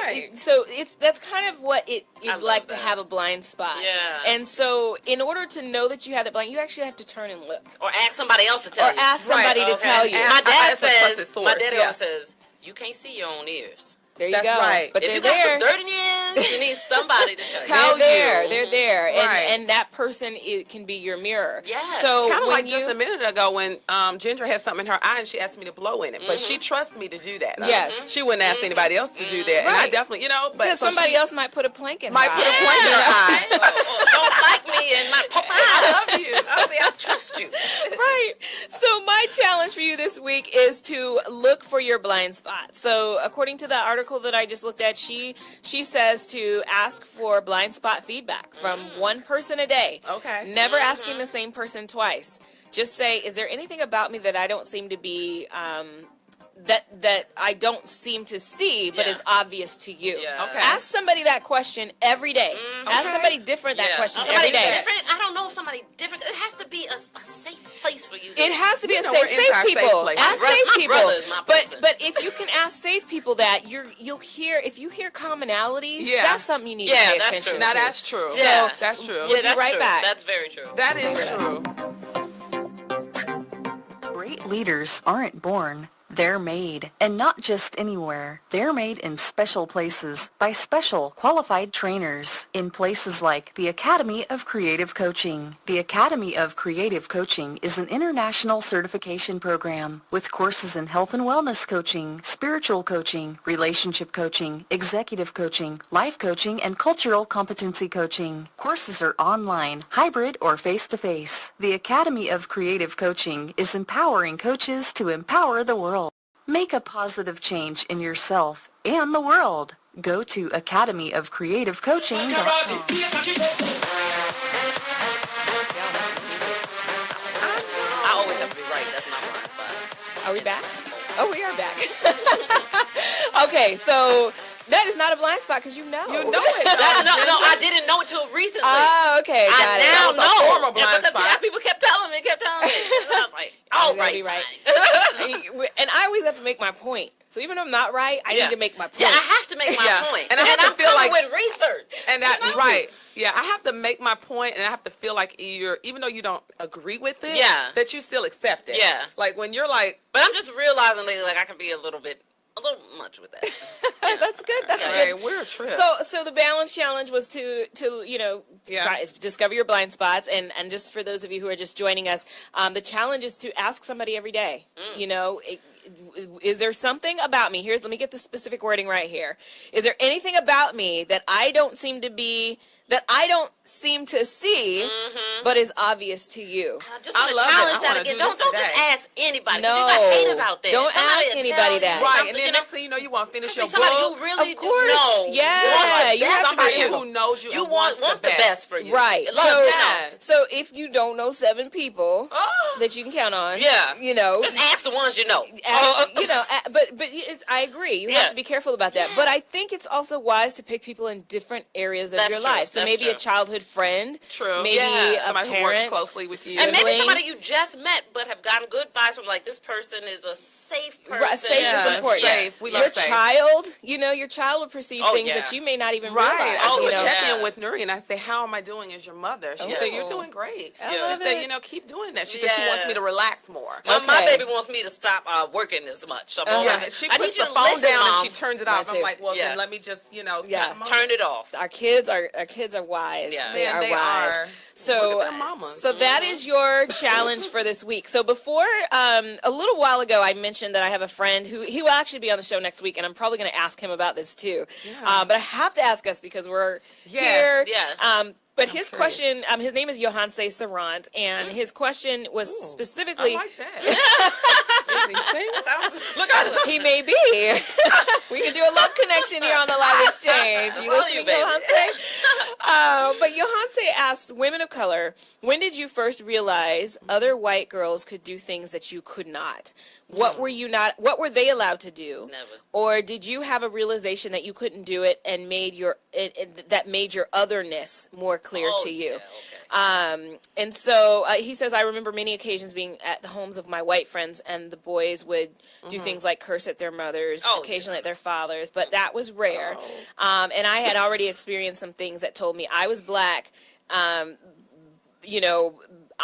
that's kind of what it is like to have a blind spot. Yeah. And so, in order to know that you have that blind, you actually have to turn and look, Or ask somebody else to tell you. or ask somebody to tell you. My dad That's a trusted says, source. my dad always says, you can't see your own ears. There you That's go. right. But if they're you got there. some dirt in your hands, you need somebody to tell you. They're there. They're there. Right. And that person can be your mirror. Yes. So kind of when like just a minute ago when Ginger had something in her eye and she asked me to blow in it, but she trusts me to do that. Yes. She wouldn't ask anybody else to do that, and I definitely, but because somebody else might put a plank in might her put a eye. plank in her eye. Don't like me and my pop. I love you. I say I trust you. Right. So my challenge for you this week is to look for your blind spot. So according to the article that I just looked at, she says to ask for blind spot feedback from one person a day. Okay. Never asking the same person twice. Just say, is there anything about me that I don't seem to be that I don't seem to see, but is obvious to you? Yeah. Okay. Ask somebody that question every day. Ask somebody different that question every day. Different. I don't know if somebody different. It has to be a safe place for you. It has to be a safe we're into our safe people. place. Ask safe My people. brother is my person. But if you can ask safe people that, you'll hear, if you hear commonalities, that's something you need to pay that's attention true. to. Now that's true. So that's true. We'll be right true. back. That's very true. That is true. Great leaders aren't born, they're made. And not just anywhere. They're made in special places by special qualified trainers in places like the Academy of Creative Coaching. The Academy of Creative Coaching is an international certification program with courses in health and wellness coaching, spiritual coaching, relationship coaching, executive coaching, life coaching, and cultural competency coaching. Courses are online, hybrid, or face-to-face. The Academy of Creative Coaching is empowering coaches to empower the world. Make a positive change in yourself and the world. Go to academyofcreativecoaching.com. I always have to be right. That's my blind spot. Are we back? Oh, we are back. Okay, so that is not a blind spot because you know. You know it. No, I didn't know it till recently. Oh, okay, got it. I now That was a know. formal blind Because spot. people kept telling me. And I was like, all right, right. fine. And I always have to make my point. So even if I'm not right, I need to make my point. Yeah, I have to make my point. And I have to I'm feel coming like with research. And that right. Yeah, I have to make my point, and I have to feel like even though you don't agree with it, that you still accept it. Yeah. Like when you're like, but I'm just realizing lately, like I can be a little much with that. That's good. That's okay, good. We're a trip. So the balance challenge was to discover your blind spots, and just for those of you who are just joining us, the challenge is to ask somebody every day. Is there something about me? Let me get the specific wording right here. Is there anything about me that I don't seem to see, but is obvious to you? I just want to challenge that again. Don't just ask anybody. No, you got haters out there. Don't ask anybody that. Right, and then next thing you know, you want to finish your book. Somebody you really of course. know. Yeah, you have somebody who knows you. You want the best for you. Right. So if you don't know 7 people that you can count on, just ask the ones you know. But I agree. You have to be careful about that. But I think it's also wise to pick people in different areas of your life. So maybe a childhood friend. True. Maybe a somebody parent. who works closely with you. And maybe somebody you just met but have gotten good vibes from, like, this person is a safe person. Right, safe is important. Safe. We your love safe. Child, your child will perceive things that you may not even realize. I would check in with Nuri and I say, how am I doing as your mother? She said, you're doing great. She said, keep doing that. She said she wants me to relax more. My baby wants me to stop working as much. So she puts the phone down and she turns it off. I'm like, well, then let me just, turn it off. Our kids are wise. Yeah. They are wise. So that is your challenge for this week. So before, a little while ago, I mentioned that I have a friend who he will actually be on the show next week, and I'm probably going to ask him about this too. Yeah. But I have to ask us because we're here. Yeah. But his question, his name is Johanse Sarant, and his question was specifically. I like that. Look, he may be. We can do a love connection here on the live exchange. You listening, Johanse? But Johanse asks, women of color, when did you first realize other white girls could do things that you could not? What were they allowed to do? Never. Or did you have a realization that you couldn't do it and made your otherness more clear to you? Okay. And so he says, I remember many occasions being at the homes of my white friends, and the boys would do things like curse at their mothers, occasionally at their fathers, but that was rare. And I had already experienced some things that told me I was black.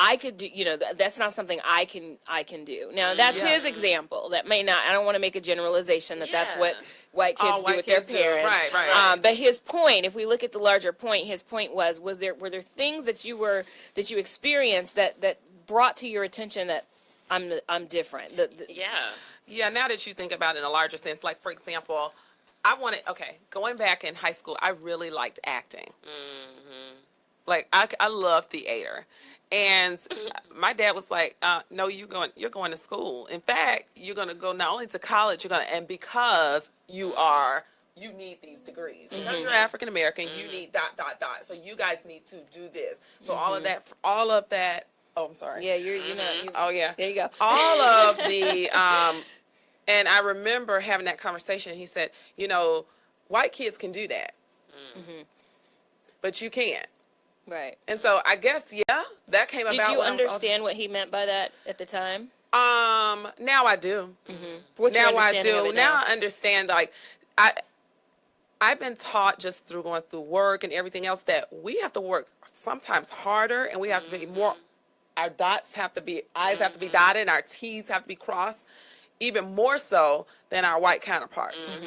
I could do, that's not something I can do. Now, that's his example. That may not, I don't want to make a generalization that that's what white kids do with their parents. Right. But his point, if we look at the larger point, his point were there things that you experienced that brought to your attention that I'm different? Yeah, now that you think about it in a larger sense, like, for example, going back in high school, I really liked acting. Like, I love theater. And my dad was like, no, you're going to school. In fact, you're going to go not only to college, and because you need these degrees. Because you're African American, you need ... So you guys need to do this. So all of that, oh, I'm sorry. Yeah, oh, yeah. There you go. All of the, and I remember having that conversation. He said, white kids can do that, but you can't. Right. And so I guess, that came about. Did you understand what he meant by that at the time? Now I do. Now I do. Now I understand, like, I've been taught just through going through work and everything else that we have to work sometimes harder, and we have to be more, our I's have to be dotted and our T's have to be crossed, even more so than our white counterparts.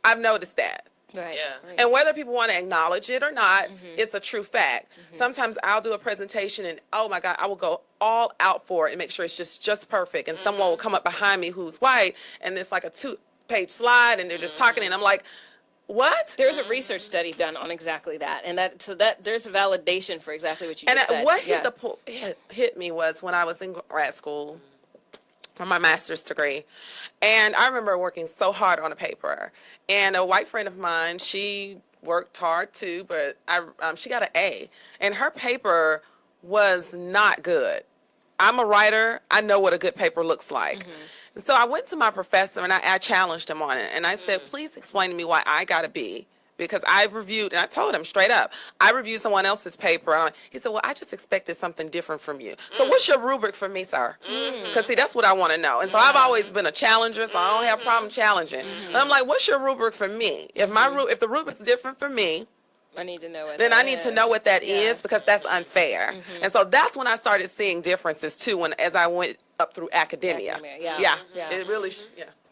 I've noticed that. Right. And whether people want to acknowledge it or not, it's a true fact. Sometimes I'll do a presentation and, oh my God, I will go all out for it and make sure it's just perfect. And someone will come up behind me who's white, and it's like a 2-page slide, and they're just talking, and I'm like, what? There's a research study done on exactly that, and that there's a validation for exactly what you just said. And what hit me was when I was in grad school for my master's degree, and I remember working so hard on a paper, and a white friend of mine, she worked hard too, but she got an A, and her paper was not good. I'm a writer. I know what a good paper looks like. So I went to my professor and I challenged him on it, and I said, please explain to me why I got a B. Because I've reviewed, and I told him straight up, I reviewed someone else's paper. He said, well, I just expected something different from you. So what's your rubric for me, sir? Because, see, that's what I want to know. And so I've always been a challenger, so I don't have a problem challenging. And I'm like, what's your rubric for me? If the rubric's different for me, I need to know what then I need to know what that is, because that's unfair. And so that's when I started seeing differences, too, as I went up through academia. It really,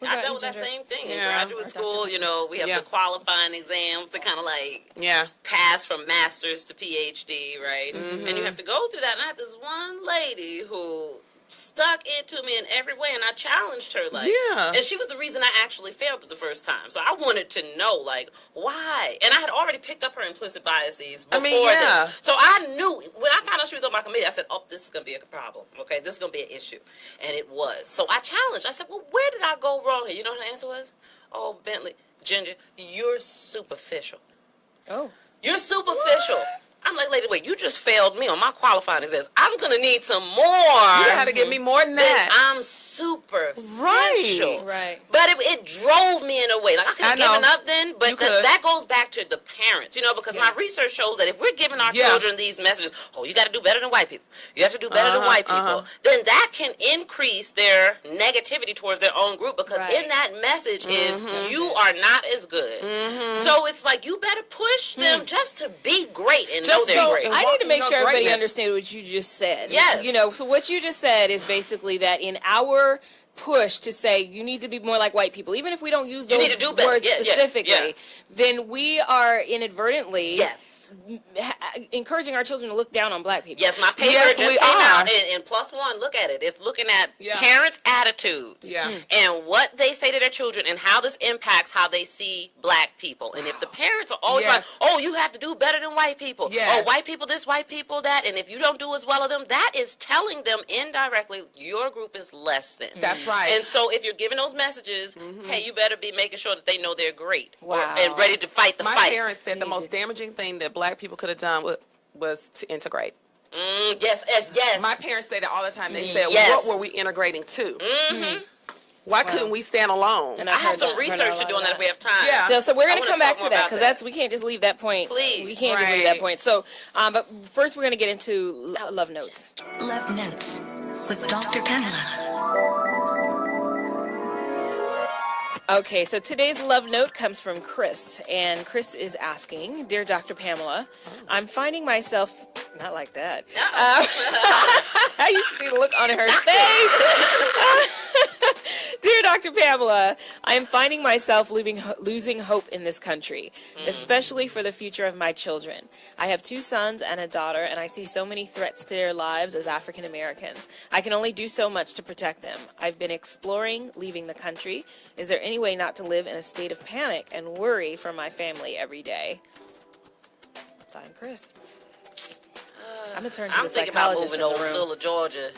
I dealt with that same thing in graduate school. We have the qualifying exams to kind of like pass from master's to PhD, right? And you have to go through that. And I had this one lady who stuck it to me in every way, and I challenged her, and she was the reason I actually failed it the first time. So I wanted to know, why? And I had already picked up her implicit biases before this. So I knew, when I found out she was on my committee, I said, oh, this is going to be a problem, okay? This is going to be an issue. And it was. So I challenged. I said, well, where did I go wrong here? You know what the answer was? Oh, Bentley, Ginger, you're superficial. Oh. You're superficial. What? I'm like, lady, wait, you just failed me on my qualifying exams. I'm going to need some more. You got to give me more than that. I'm superficial. Right. But it drove me in a way. Like, I could have given up then, but that goes back to the parents, because my research shows that if we're giving our children these messages, oh, you got to do better than white people. You have to do better than white people. Then that can increase their negativity towards their own group, because in that message is you are not as good. So it's like, you better push them just to be great and know they're great. I need to make sure everybody understands what you just said. Yes. So what you just said is basically that in our push to say you need to be more like white people, even if we don't use those words specifically, then we are inadvertently encouraging our children to look down on black people. Yes, my paper just came out, and +1, look at it. It's looking at parents' attitudes and what they say to their children and how this impacts how they see black people. And if the parents are always like, oh, you have to do better than white people. Oh, white people this, white people that. And if you don't do as well as them, that is telling them indirectly your group is less than. That's right. And so if you're giving those messages, hey, you better be making sure that they know they're great and ready to fight the fight. My parents said the most damaging thing that black people could have done was to integrate. Yes. My parents say that all the time. They said, what were we integrating to? Why couldn't we stand alone? And I have some research to do on that if we have time. So we're going to come back to that, because we can't just leave that point. Please. We can't just leave that point. So, but first we're going to get into Love Notes. Love Notes with Dr. Pamela. Okay, so today's love note comes from Chris, and Chris is asking, Dear Dr. Pamela, I'm finding myself, not like that. I used to see the look on her face. Dear Dr. Pamela, I am finding myself losing hope in this country, especially for the future of my children. I have 2 sons and a daughter, and I see so many threats to their lives as African Americans. I can only do so much to protect them. I've been exploring leaving the country. Is there any way not to live in a state of panic and worry for my family every day? Signed, Chris. I'm going to turn to the thinking about psychologist moving in to the room. Ocilla, Georgia.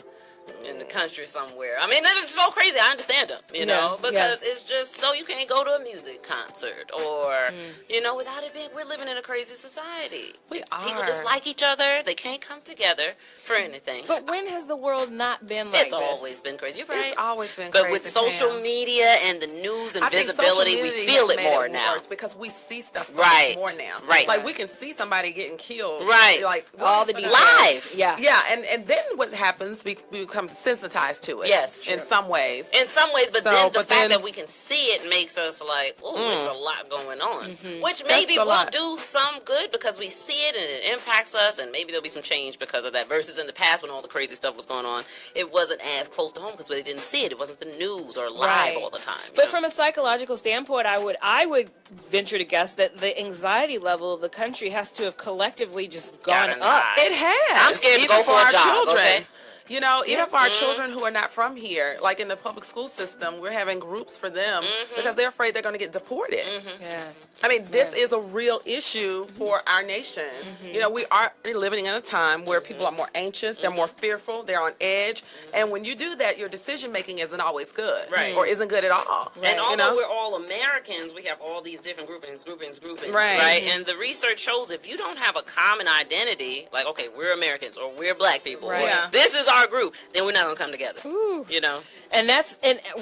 In the country somewhere. I mean, that is so crazy. I understand them, you know, because it's just so you can't go to a music concert or, you know, without it being, we're living in a crazy society. We are. People dislike each other. They can't come together for anything. But when has the world not been like this? this? It's always been crazy. You're right. It's always been but crazy. But with social media and the news and visibility, we feel it more now. Because we see stuff so much more now. Right. Like we can see somebody getting killed. Right. Like all the details. Live. Yeah. Yeah. And then what happens, we become sensitized to it. Yes. In some ways. In some ways, but then the fact that we can see it makes us like, oh, it's a lot going on. Which maybe will do some good because we see it and it impacts us, and maybe there'll be some change because of that. Versus in the past when all the crazy stuff was going on, it wasn't as close to home because we didn't see it. It wasn't the news or live all the time. But from a psychological standpoint, I would venture to guess that the anxiety level of the country has to have collectively just gone up. It has. I'm scared to go for a jog. Okay? You know, even for our children who are not from here, like in the public school system, we're having groups for them because they're afraid they're going to get deported. Yeah. I mean, this is a real issue for our nation. You know, we are living in a time where people are more anxious, they're more fearful, they're on edge. And when you do that, your decision making isn't always good or isn't good at all. And although you know? we're all Americans, we have all these different groupings, right? And the research shows if you don't have a common identity, like, okay, we're Americans or we're black people, or this is our group, then we're not gonna come together. You know, and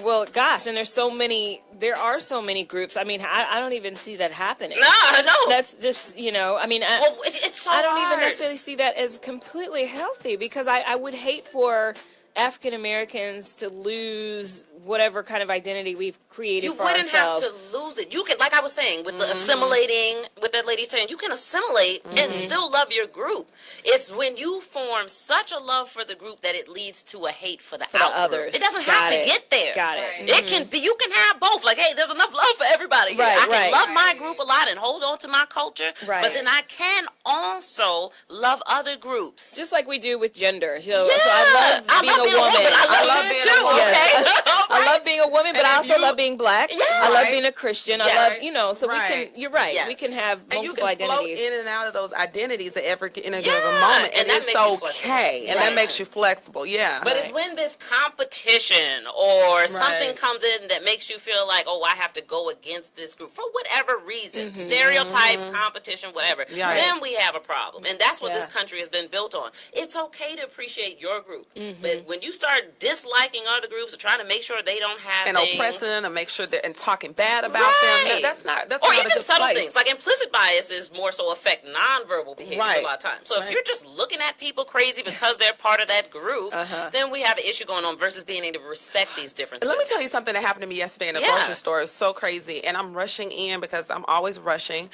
well, gosh, and there are so many groups. I mean, I don't even see that happening. No, that's just, you know, I mean, it's so I don't hard. even necessarily see that as completely healthy because I would hate for African Americans to lose whatever kind of identity we've created for ourselves. You wouldn't have to lose it. You can, like I was saying, with the assimilating, with that lady saying, you can assimilate and still love your group. It's when you form such a love for the group that it leads to a hate for the others. It doesn't have to get there. Got it. It can be. You can have both. Like, hey, there's enough love for everybody here. I can love my group a lot and hold on to my culture, but then I can also love other groups, just like we do with gender. You know, so I love being a woman. I love being too. Okay. I love being a woman, but I also love being black. I love being a Christian. I love, you know, so we can, you're right, we can have multiple identities. Float in and out of those identities at every in a given moment, and it's okay. And that makes you flexible, But it's when this competition or something comes in that makes you feel like, oh, I have to go against this group for whatever reason, stereotypes, competition, whatever, then we have a problem. And that's what this country has been built on. It's okay to appreciate your group, but when you start disliking other groups or trying to make sure they don't have and things, oppressing them and make sure they're and talking bad about them. That's not or not even a good subtle place. things like implicit biases more so affect nonverbal behaviors a lot of times. So if you're just looking at people crazy because they're part of that group, then we have an issue going on versus being able to respect these differences. Let me tell you something that happened to me yesterday in the grocery store. It's so crazy, and I'm rushing in because I'm always rushing,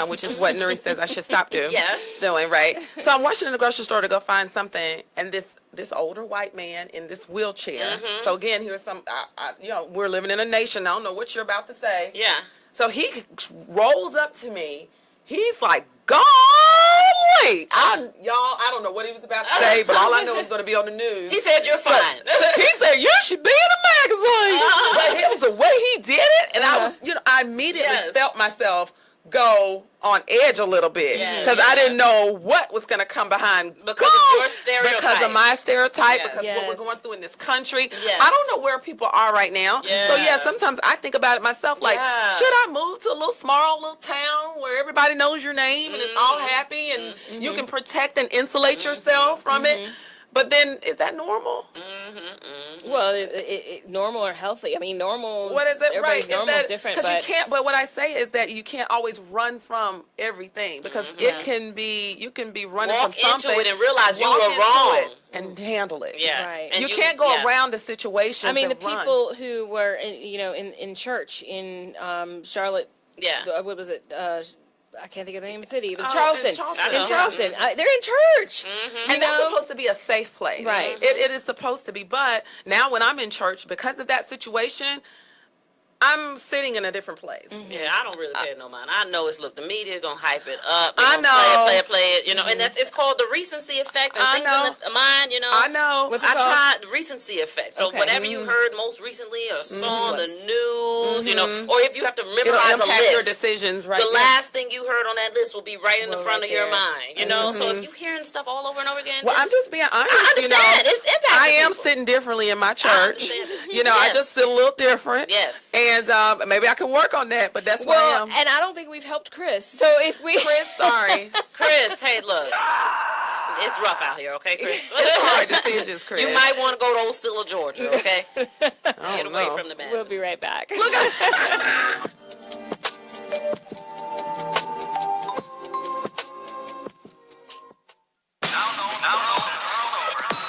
which is what Nuri says I should stop doing. Doing right. So I'm rushing in the grocery store to go find something, and this older white man in this wheelchair. So again, here's some, you know, we're living in a nation. I don't know what you're about to say. So he rolls up to me. He's like, golly! I don't know what he was about to say, but all I know is going to be on the news. He said, you're fine. He said, you should be in a magazine. But it was the way he did it, and I was, you know, I immediately felt myself go on edge a little bit because I didn't know what was going to come behind because of your stereotype, because of my stereotype, because of what we're going through in this country. I don't know where people are right now. So sometimes I think about it myself, like, should I move to a little small little town where everybody knows your name and it's all happy and you can protect and insulate yourself from it? But then, is that normal? Well, normal or healthy? I mean, normal. What is it? Everybody's normal is different. Because you can't. But what I say is that you can't always run from everything because it can be. You can be running from something. Walk into it and realize you were wrong and handle it. Right. And you can't go around the situation. I mean, the people who were, in church in Charlotte. What was it? I can't think of the name of the city. It was Charleston. In Charleston. They're in church. And that's supposed to be a safe place. Right. It is supposed to be. But now when I'm in church, because of that situation, I'm sitting in a different place. Yeah, I don't really pay no mind. I know it's the media gonna hype it up. I know. Play it. You know, and it's called the recency effect. And things in the mind, you know. I know. What's it called? Tried the recency effect. So whatever you heard most recently or saw on the news, you know, or if you have to memorize a list, your decisions, right? The last thing you heard on that list will be right in the front of your mind. You know, so if you're hearing stuff all over and over again, well, I'm just being honest. I understand. It's impacting I am people. sitting differently in my church. You know, I just sit a little different. Yes. And maybe I can work on that, but that's what I am. And I don't think we've helped Chris. So if we... Chris, sorry. Chris, hey, look. It's rough out here, okay, Chris? It's hard decisions, Chris. You might want to go to Old Silla, Georgia, okay? Get away from the man. We'll be right back. Look at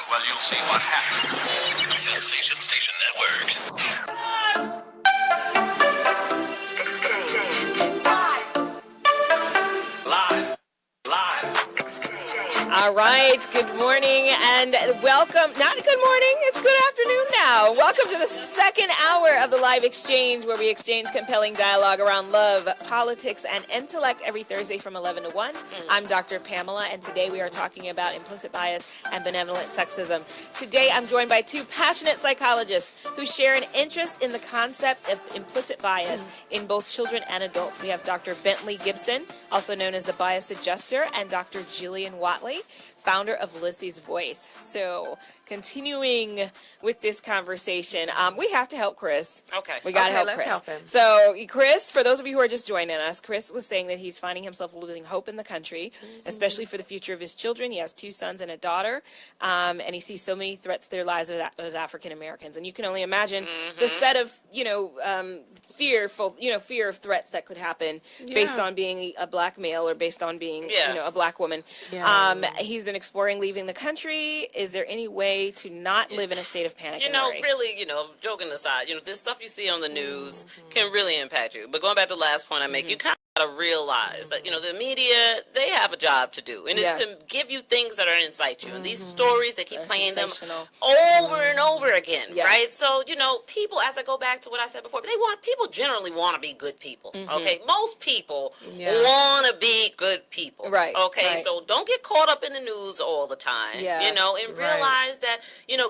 Well, you'll see what happens. Sensation Station Network. All right, good morning and welcome. Not good morning, it's good afternoon now. Welcome to the second hour of the live exchange where we exchange compelling dialogue around love, politics, and intellect every Thursday from 11 to 1. I'm Dr. Pamela, and today we are talking about implicit bias and benevolent sexism. Today I'm joined by two passionate psychologists who share an interest in the concept of implicit bias in both children and adults. We have Dr. Bentley Gibson, also known as the bias adjuster, and Dr. Jillian Whatley, founder of Lissie's Voice. So, continuing with this conversation, we have to help Chris. Okay. We got to help let's Chris. help him. So, Chris, for those of you who are just joining us, Chris was saying that he's finding himself losing hope in the country, especially for the future of his children. He has 2 sons and a daughter, and he sees so many threats to their lives as African Americans. And you can only imagine the set of, fear of threats that could happen based on being a black male or based on being, a black woman. He's been exploring leaving the country. Is there any way to not live in a state of panic and worry? Really, joking aside, this stuff you see on the news can really impact you. But going back to the last point I make, you kind of got to realize that, the media, they have a job to do. And it's to give you things that are incite you. And these stories, they keep playing them over and over again, right? So, people, as I go back to what I said before, people generally want to be good people, okay? Most people want to be good people, right? Okay, right. so don't get caught up in the news all the time, and realize that,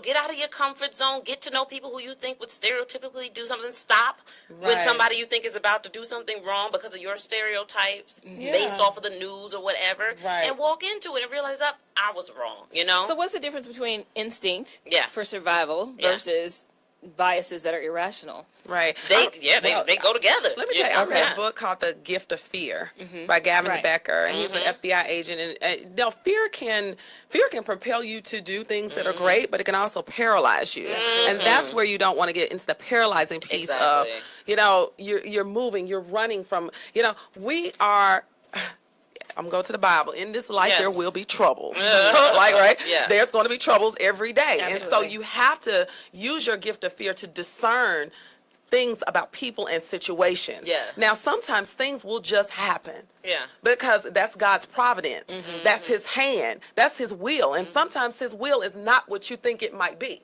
get out of your comfort zone, get to know people who you think would stereotypically do something, stop when somebody you think is about to do something wrong because of your stereotypes based off of the news or whatever, and walk into it and realize that I was wrong, So what's the difference between instinct for survival versus biases that are irrational? Right. They go together. Let me tell you, I read a book called The Gift of Fear by Gavin Becker, and he's an FBI agent. And fear can propel you to do things that are great, but it can also paralyze you. And that's where you don't want to get into the paralyzing piece of, you're moving, you're running from, we are. I'm going to the Bible. In this life, there will be troubles. There's going to be troubles every day. Absolutely. And so you have to use your gift of fear to discern things about people and situations. Now, sometimes things will just happen. Because that's God's providence. That's his hand. That's his will. And sometimes his will is not what you think it might be.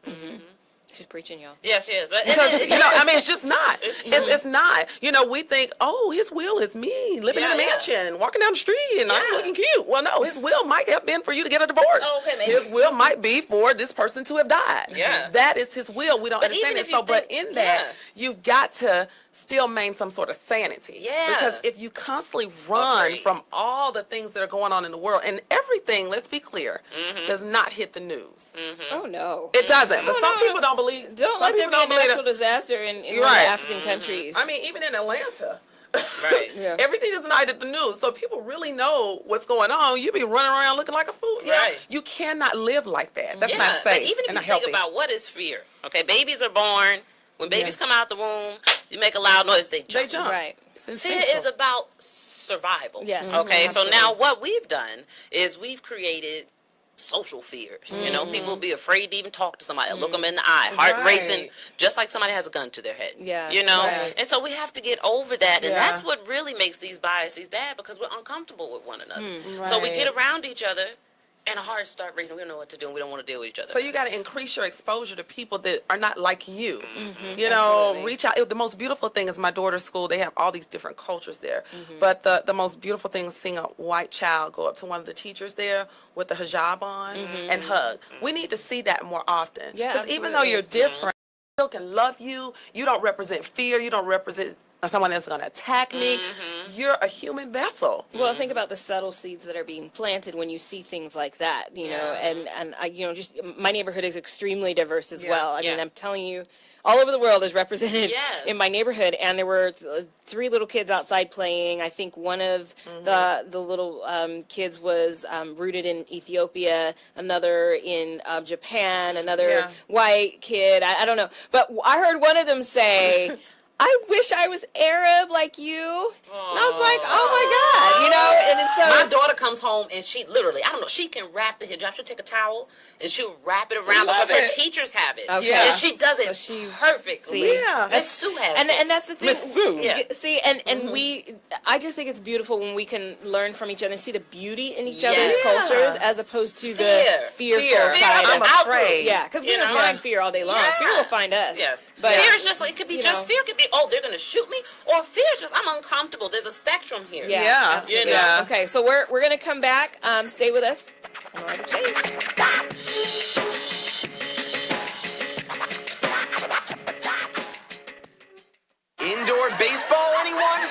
She's preaching, y'all. Yes, she is. Because, it's just not. It's not. We think, his will is me living in a mansion, walking down the street, and I'm looking cute. Well, no, his will might have been for you to get a divorce. Oh, okay, maybe. His will might be for this person to have died. That is his will. We don't understand it. But in that, you've got to still maintain some sort of sanity. Because if you constantly run from all the things that are going on in the world, and everything, let's be clear, does not hit the news. Oh, no. It doesn't. But some people don't believe. Don't let there be a natural disaster in one of the African countries. I mean, even in Atlanta. Everything is not at the news. So people really know what's going on. You be running around looking like a fool. You cannot live like that. That's not safe. But even if you think about what is fear, okay, babies are born. When babies come out the womb, you make a loud noise, they jump. Right. Fear is about survival. Okay, so now what we've done is we've created social fears. People will be afraid to even talk to somebody, look them in the eye, heart racing, just like somebody has a gun to their head. And so we have to get over that, and that's what really makes these biases bad, because we're uncomfortable with one another. So we get around each other, And a hard start reason we don't know what to do and we don't want to deal with each other. So you got to increase your exposure to people that are not like you. You Absolutely. know, reach out. The most beautiful thing is my daughter's school. They have all these different cultures there. But the most beautiful thing is seeing a white child go up to one of the teachers there with the hijab on and hug. We need to see that more often. Yeah, Because even though you're different, still can love you. You don't represent fear. You don't represent someone that's going to attack me. You're a human vessel. Well, think about the subtle seeds that are being planted when you see things like that, you know, and I, you know, just my neighborhood is extremely diverse as well. I mean, I'm telling you, all over the world is represented in my neighborhood, and there were 3 little kids outside playing. I think one of the little kids was rooted in Ethiopia, another in Japan, another white kid. I don't know, but I heard one of them say, I wish I was Arab like you. And I was like, oh my God, you know? And it's so. My daughter comes home and she literally, I don't know, she can wrap the hijab. She'll take a towel and she'll wrap it around because her teachers have it. Okay. And she does it perfectly. Miss Sue has and that's the thing. Miss Sue. See, and I just think it's beautiful when we can learn from each other and see the beauty in each other's cultures as opposed to the fearful side. I'm afraid. Yeah, because we will find fear all day long. Fear will find us. Yes. But fear is just like, it could be just fear, it could be, oh, they're going to shoot me, or fear is just, I'm uncomfortable. There's a spectrum here. Yeah. You know? Okay, so we're going to come back. Stay with us. Indoor baseball, anyone?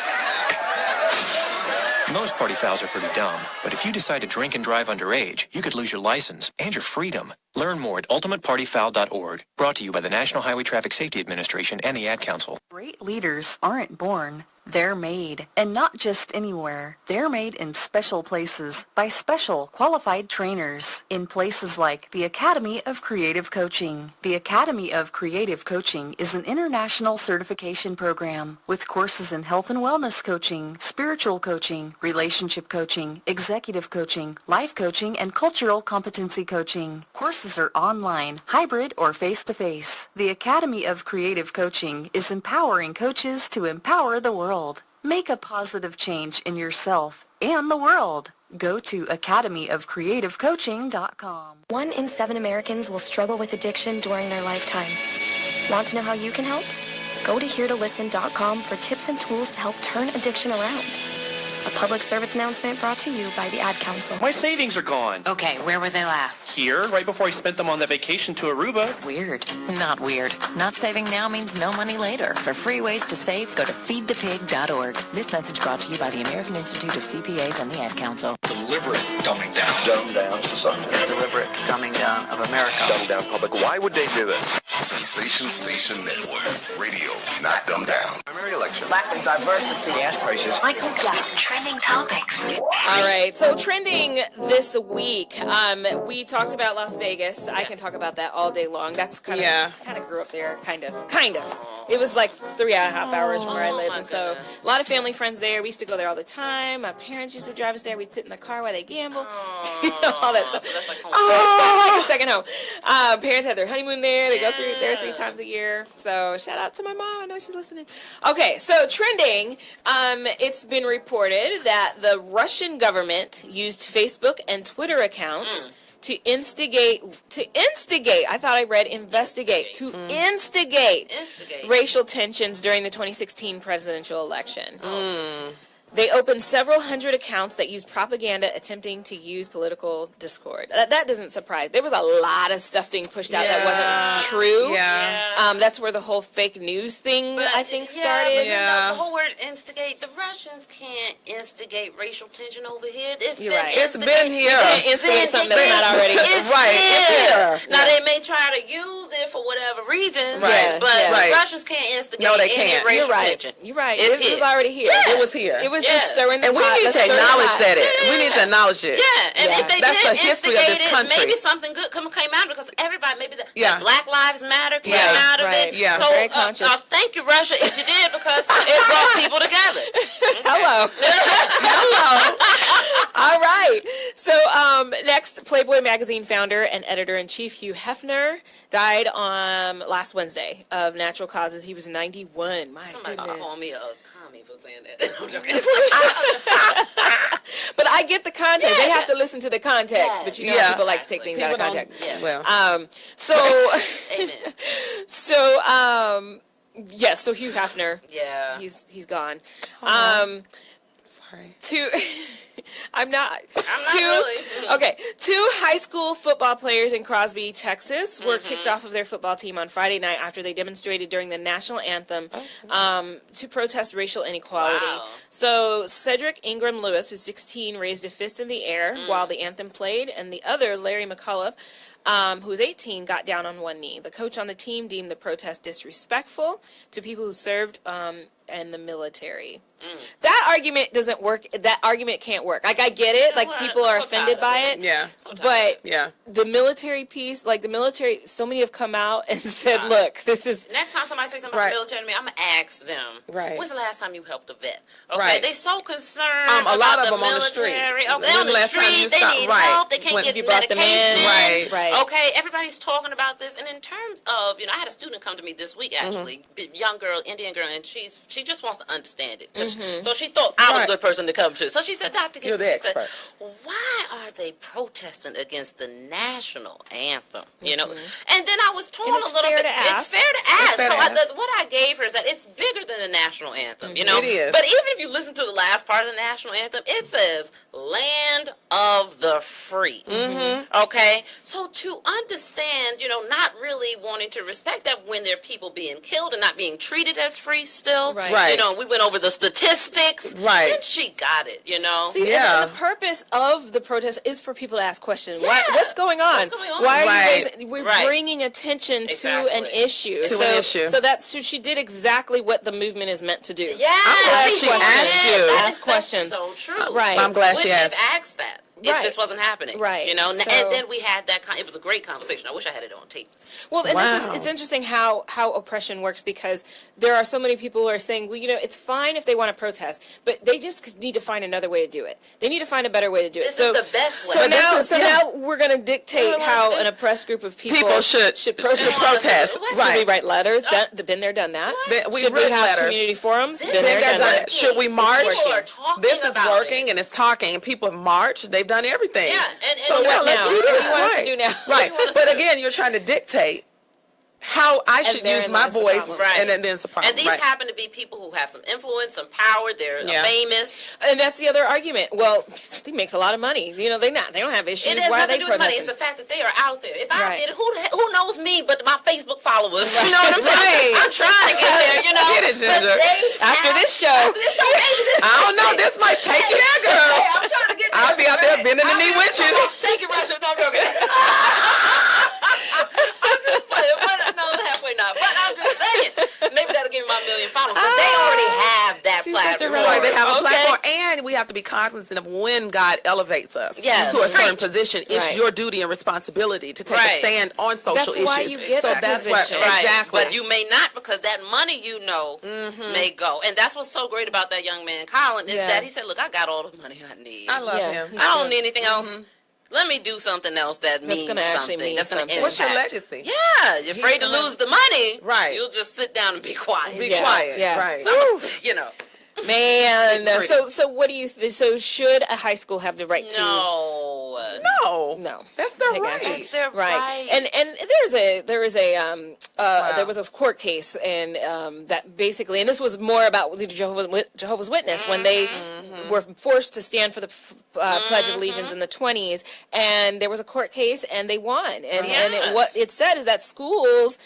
Most party fouls are pretty dumb, but if you decide to drink and drive underage, you could lose your license and your freedom. Learn more at ultimatepartyfoul.org. Brought to you by the National Highway Traffic Safety Administration and the Ad Council. Great leaders aren't born. They're made, and not just anywhere. They're made in special places by special qualified trainers in places like the Academy of Creative Coaching. The Academy of Creative Coaching is an international certification program with courses in health and wellness coaching, spiritual coaching, relationship coaching, executive coaching, life coaching, and cultural competency coaching. Courses are online, hybrid, or face-to-face. The Academy of Creative Coaching is empowering coaches to empower the world. Make a positive change in yourself and the world. Go to academyofcreativecoaching.com. 1 in 7 Americans will struggle with addiction during their lifetime. Want to know how you can help? Go to heretolisten.com for tips and tools to help turn addiction around. A public service announcement brought to you by the Ad Council. My savings are gone. Okay, where were they last? Here, right before I spent them on the vacation to Aruba. Weird. Not weird. Not saving now means no money later. For free ways to save, go to feedthepig.org. This message brought to you by the American Institute of CPAs and the Ad Council. Deliberate dumbing down. Dumb down society. Deliberate dumbing down of America. Dumb down public. Why would they do this? Sensation Station Network. Radio, not dumbed down. Primary election. Lack of diversity. Gas prices. Michael Jackson. Trending topics. All right, so trending this week, we talked about Las Vegas. I can talk about that all day long. That's kind of grew up there, kind of. It was like 3.5 hours from where I live, and so a lot of family friends there. We used to go there all the time. My parents used to drive us there. We'd sit in the car while they gamble, all that stuff. So that's like home. It's like a second home. Parents had their honeymoon there. They go through there 3 times a year. So shout out to my mom. I know she's listening. Okay, so trending. It's been reported that the Russian government used Facebook and Twitter accounts to instigate, I thought I read investigate, to instigate racial tensions during the 2016 presidential election. They opened several hundred accounts that used propaganda attempting to use political discord. That doesn't surprise. There was a lot of stuff being pushed out that wasn't true. That's where the whole fake news thing, I think, started. But the whole word instigate, the Russians can't instigate racial tension over here. It's been here. It's instigate something that's not already It's here. Now, they may try to use it for whatever reason, but Russians can't instigate any racial tension. You're right. It was already here. It was here. It was just stirring the pot. And we need to acknowledge that. We need to acknowledge it. And if they That's the did history of instigate this it, country. maybe something good came out because everybody, maybe the Black Lives Matter came out of it. So very conscious. thank you, Russia, if you did, because it brought people together. Hello. All right. So next, Playboy magazine founder and editor-in-chief Hugh Hefner died on last Wednesday of natural causes. He was 91. My Somebody goodness. call me a commie for saying that. I'm joking. But I get the context. They have to listen to the context. But you know people like to take things out of People context. don't- Well, Amen. So Hugh Hefner. Yeah. He's gone. sorry. I'm not really. Okay. 2 high school football players in Crosby, Texas were kicked off of their football team on Friday night after they demonstrated during the national anthem to protest racial inequality. Wow. So Cedric Ingram Lewis, who's 16, raised a fist in the air while the anthem played, and the other, Larry McCullough, who was 18, got down on one knee. The coach on the team deemed the protest disrespectful to people who served in the military. That argument doesn't work. That argument can't work. Like, I get it. Like, people are offended by it. Yeah. But Yeah. the military piece, like the military, so many have come out and said, look, this is... Next time somebody says something about the military to me, I'm going to ask them, when's the last time you helped a vet? Okay, Right. They so concerned a about lot of the them military. on the street. Okay, on When the last time street, you they stopped- need right. help. They can't When get you medication. brought them in. Right. Okay, everybody's talking about this. And in terms of, I had a student come to me this week, actually, young girl, Indian girl, and she just wants to understand it. 'Cause- So she thought I was a good person to come to. So she said, Dr. Gibson, You're the she said, expert. why are they protesting against the national anthem? You know, and then I was torn a little bit. It's fair to ask. So what I gave her is that it's bigger than the national anthem. You know, It is. but even if you listen to the last part of the national anthem, it says "Land of the Free." Okay, so to understand, not really wanting to respect that when there are people being killed and not being treated as free still. Right. We went over the statistics. Right. Then she got it. See, and the purpose of the protest is for people to ask questions. What's going on? What's going on? Why are Right. you guys? We're bringing attention to an issue. To an issue. So she did exactly what the movement is meant to do. Yeah, I'm glad she asked you. Ask questions. That's so true. Right. I'm glad she Would asked. have asked that if this wasn't happening. Right. And So- then we had that. It was a great conversation. I wish I had it on tape. Well, and it's interesting how oppression works, because there are so many people who are saying, well, it's fine if they want to protest, but they just need to find another way to do it. They need to find a better way to do it. This is the best way. So now we're going to dictate how an oppressed group of people should protest. Should we write letters? Been there, done that. We Should we written have letters. community forums? Been Been there, done that. Should we march? People are talking This is about working and it's talking, and people have marched. They've done everything. Yeah, and So what let's now? do What do this. you want us to Right. do now? Right. But again, you're trying to dictate how I should therein use my lies the voice, problem. Right. and then it's a problem. And these happen to be people who have some influence, some power. They're famous. And that's the other argument. Well, he makes a lot of money. They don't have issues. It has Why are nothing they to do with money. It's protesting? the fact that they are out there. If I Right. did it, who knows me but my Facebook followers? You know what I'm saying? Right. I'm trying to get there, Get it, Ginger. After this show. I don't know. This might take you there, girl. Hey, I'm trying to get there. I'll be out there bending the knee with you. Thank you, Russia. No, I'm joking. I'm just playing. But no, halfway not. But I'm just saying. Maybe that'll give me my 1 million followers. But they already have that platform. Right, they have a platform, and we have to be cognizant of when God elevates us to a certain position. It's your duty and responsibility to take a stand on social issues. That's why you get that that's position. What, exactly. But you may not, because that money may go. And that's what's so great about that young man, Colin, is that he said, look, I got all the money I need. I love him. I don't need anything else. Let me do something else that means gonna actually something. mean That's going to something. impact. What's your legacy? Yeah, you're afraid to lose the money. Right. You'll just sit down and be quiet. Be quiet. Yeah. Right. So Man, so what do you? So should a high school have the right to? No, that's their right. That's their right. And there was a court case, and that basically, and this was more about the Jehovah's Witness when they were forced to stand for the Pledge of Allegiance in the 1920s, and there was a court case, and they won. And what it said is that schools,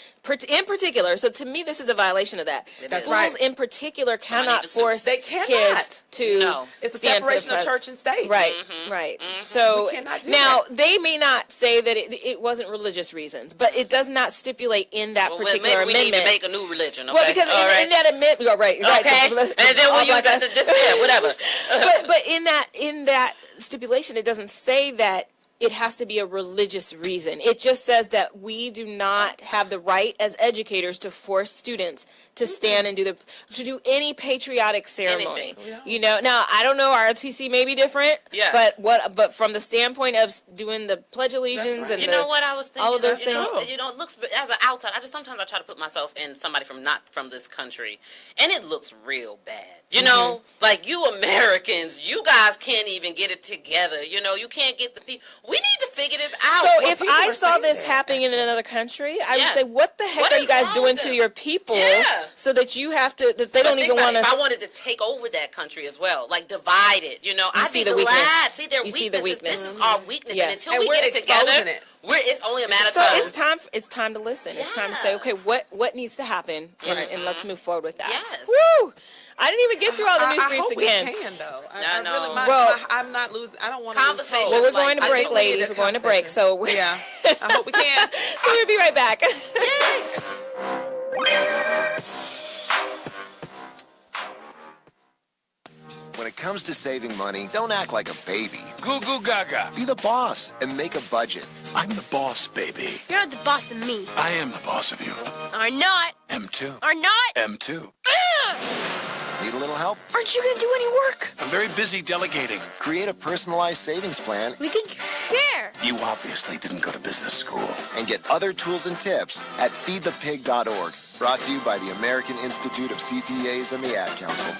in particular, so to me this is a violation of that. Schools in particular cannot force kids to it's a stand for the separation of church and state. Right, right. So we cannot do now that. they may not say that it wasn't religious reasons, but it does not stipulate in that particular maybe we amendment. need to make a new religion. Okay? Well, because in that amendment, right. Okay, and then we use that to whatever. but in that stipulation, it doesn't say that it has to be a religious reason. It just says that we do not have the right as educators to force students to stand and do any patriotic ceremony. You know, now I don't know, ROTC may be different. Yeah. But from the standpoint of doing the Pledge of Allegiance and you know what I was thinking, all of those things. You know, it looks, as an outside, sometimes I try to put myself in somebody from not from this country, and it looks real bad. You know, like you Americans, you guys can't even get it together. You know, you can't get the people. We need to figure this out. So if I saw this happening in another country, I would say, what the heck are you guys doing to your people so that you have to, that they don't even want to. If I wanted to take over that country as well, like divide it, you know, I'd be glad. See their weaknesses. This is our weakness. And until we get it together, it's only a matter of time. So it's time to listen. It's time to say, okay, what needs to happen, and let's move forward with that. Yes. Woo! I didn't even get through all the news briefs again. We can, though. I know. I'm not losing. I don't want to conversation. Well, we're going to break, ladies. We're going to break. So yeah, I hope we can. So we'll be right back. When it comes to saving money, don't act like a baby. Goo goo gaga. Be the boss and make a budget. I'm the boss, baby. You're the boss of me. I am the boss of you. Are not. M2. Are not. M2. Need a little help? Aren't you going to do any work? I'm very busy delegating. Create a personalized savings plan. We can share. You obviously didn't go to business school. And get other tools and tips at feedthepig.org. Brought to you by the American Institute of CPAs and the Ad Council.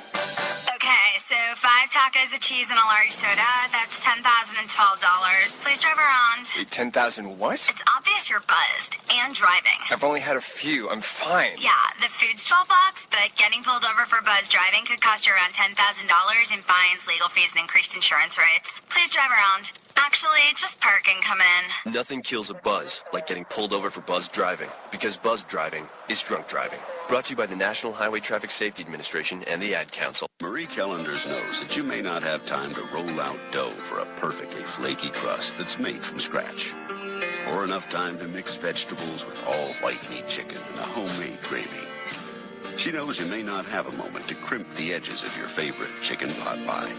Okay, so 5 tacos of cheese and a large soda. That's $10,012. Please drive around. Wait, 10,000 what? It's obvious you're buzzed and driving. I've only had a few. I'm fine. Yeah, the food's $12, but getting pulled over for buzz driving could cost you around $10,000 in fines, legal fees, and increased insurance rates. Please drive around. Actually, just park and come in. Nothing kills a buzz like getting pulled over for buzz driving, because buzz driving is drunk driving. Brought to you by the National Highway Traffic Safety Administration and the Ad Council. Marie Callender's knows that you may not have time to roll out dough for a perfectly flaky crust that's made from scratch, or enough time to mix vegetables with all white meat chicken and a homemade gravy. She knows you may not have a moment to crimp the edges of your favorite chicken pot pie,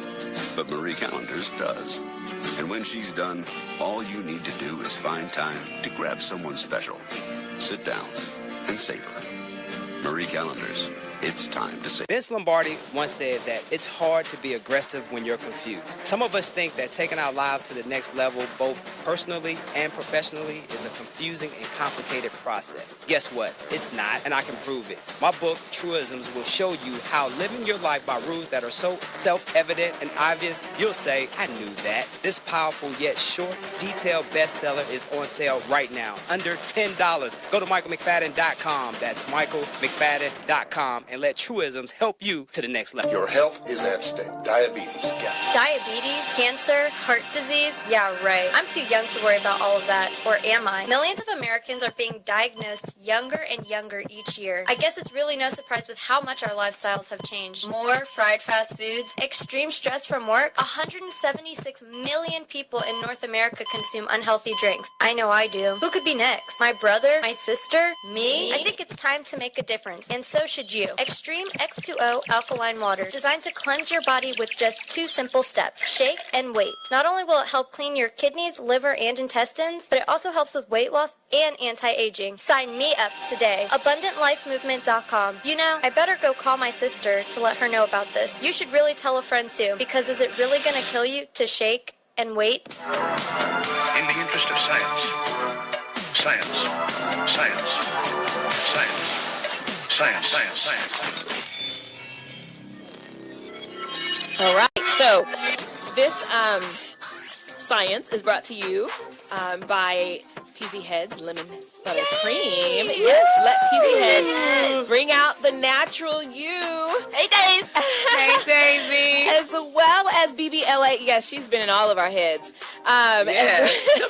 but Marie Callender's does. And when she's done, all you need to do is find time to grab someone special, sit down, and savor. Marie Callender's. It's time to say. Vince Lombardi once said that it's hard to be aggressive when you're confused. Some of us think that taking our lives to the next level, both personally and professionally, is a confusing and complicated process. Guess what? It's not, and I can prove it. My book, Truisms, will show you how living your life by rules that are so self-evident and obvious, you'll say, I knew that. This powerful yet short, detailed bestseller is on sale right now, under $10. Go to michaelmcfadden.com. That's michaelmcfadden.com. and let Truisms help you to the next level. Your health is at stake. Diabetes. Yeah. Diabetes, cancer, heart disease. Yeah, right. I'm too young to worry about all of that. Or am I? Millions of Americans are being diagnosed younger and younger each year. I guess it's really no surprise with how much our lifestyles have changed. More fried fast foods, extreme stress from work. 176 million people in North America consume unhealthy drinks. I know I do. Who could be next? My brother? My sister? Me? I think it's time to make a difference, and so should you. Extreme X2O alkaline water, designed to cleanse your body with just 2 simple steps. Shake and wait. Not only will it help clean your kidneys, liver, and intestines, but it also helps with weight loss and anti-aging. Sign me up today. AbundantLifeMovement.com. You know, I better go call my sister to let her know about this. You should really tell a friend too, because is it really gonna kill you to shake and wait? In the interest of science. Science. Science. Science. Science, science, science. All right, so this science is brought to you by Peasy Heads Lemon Butter Cream. Yes, let Peasy Heads bring out the natural you. Hey, Daisy. Hey, Daisy. As well as BBLA. Yes, she's been in all of our heads. She'll be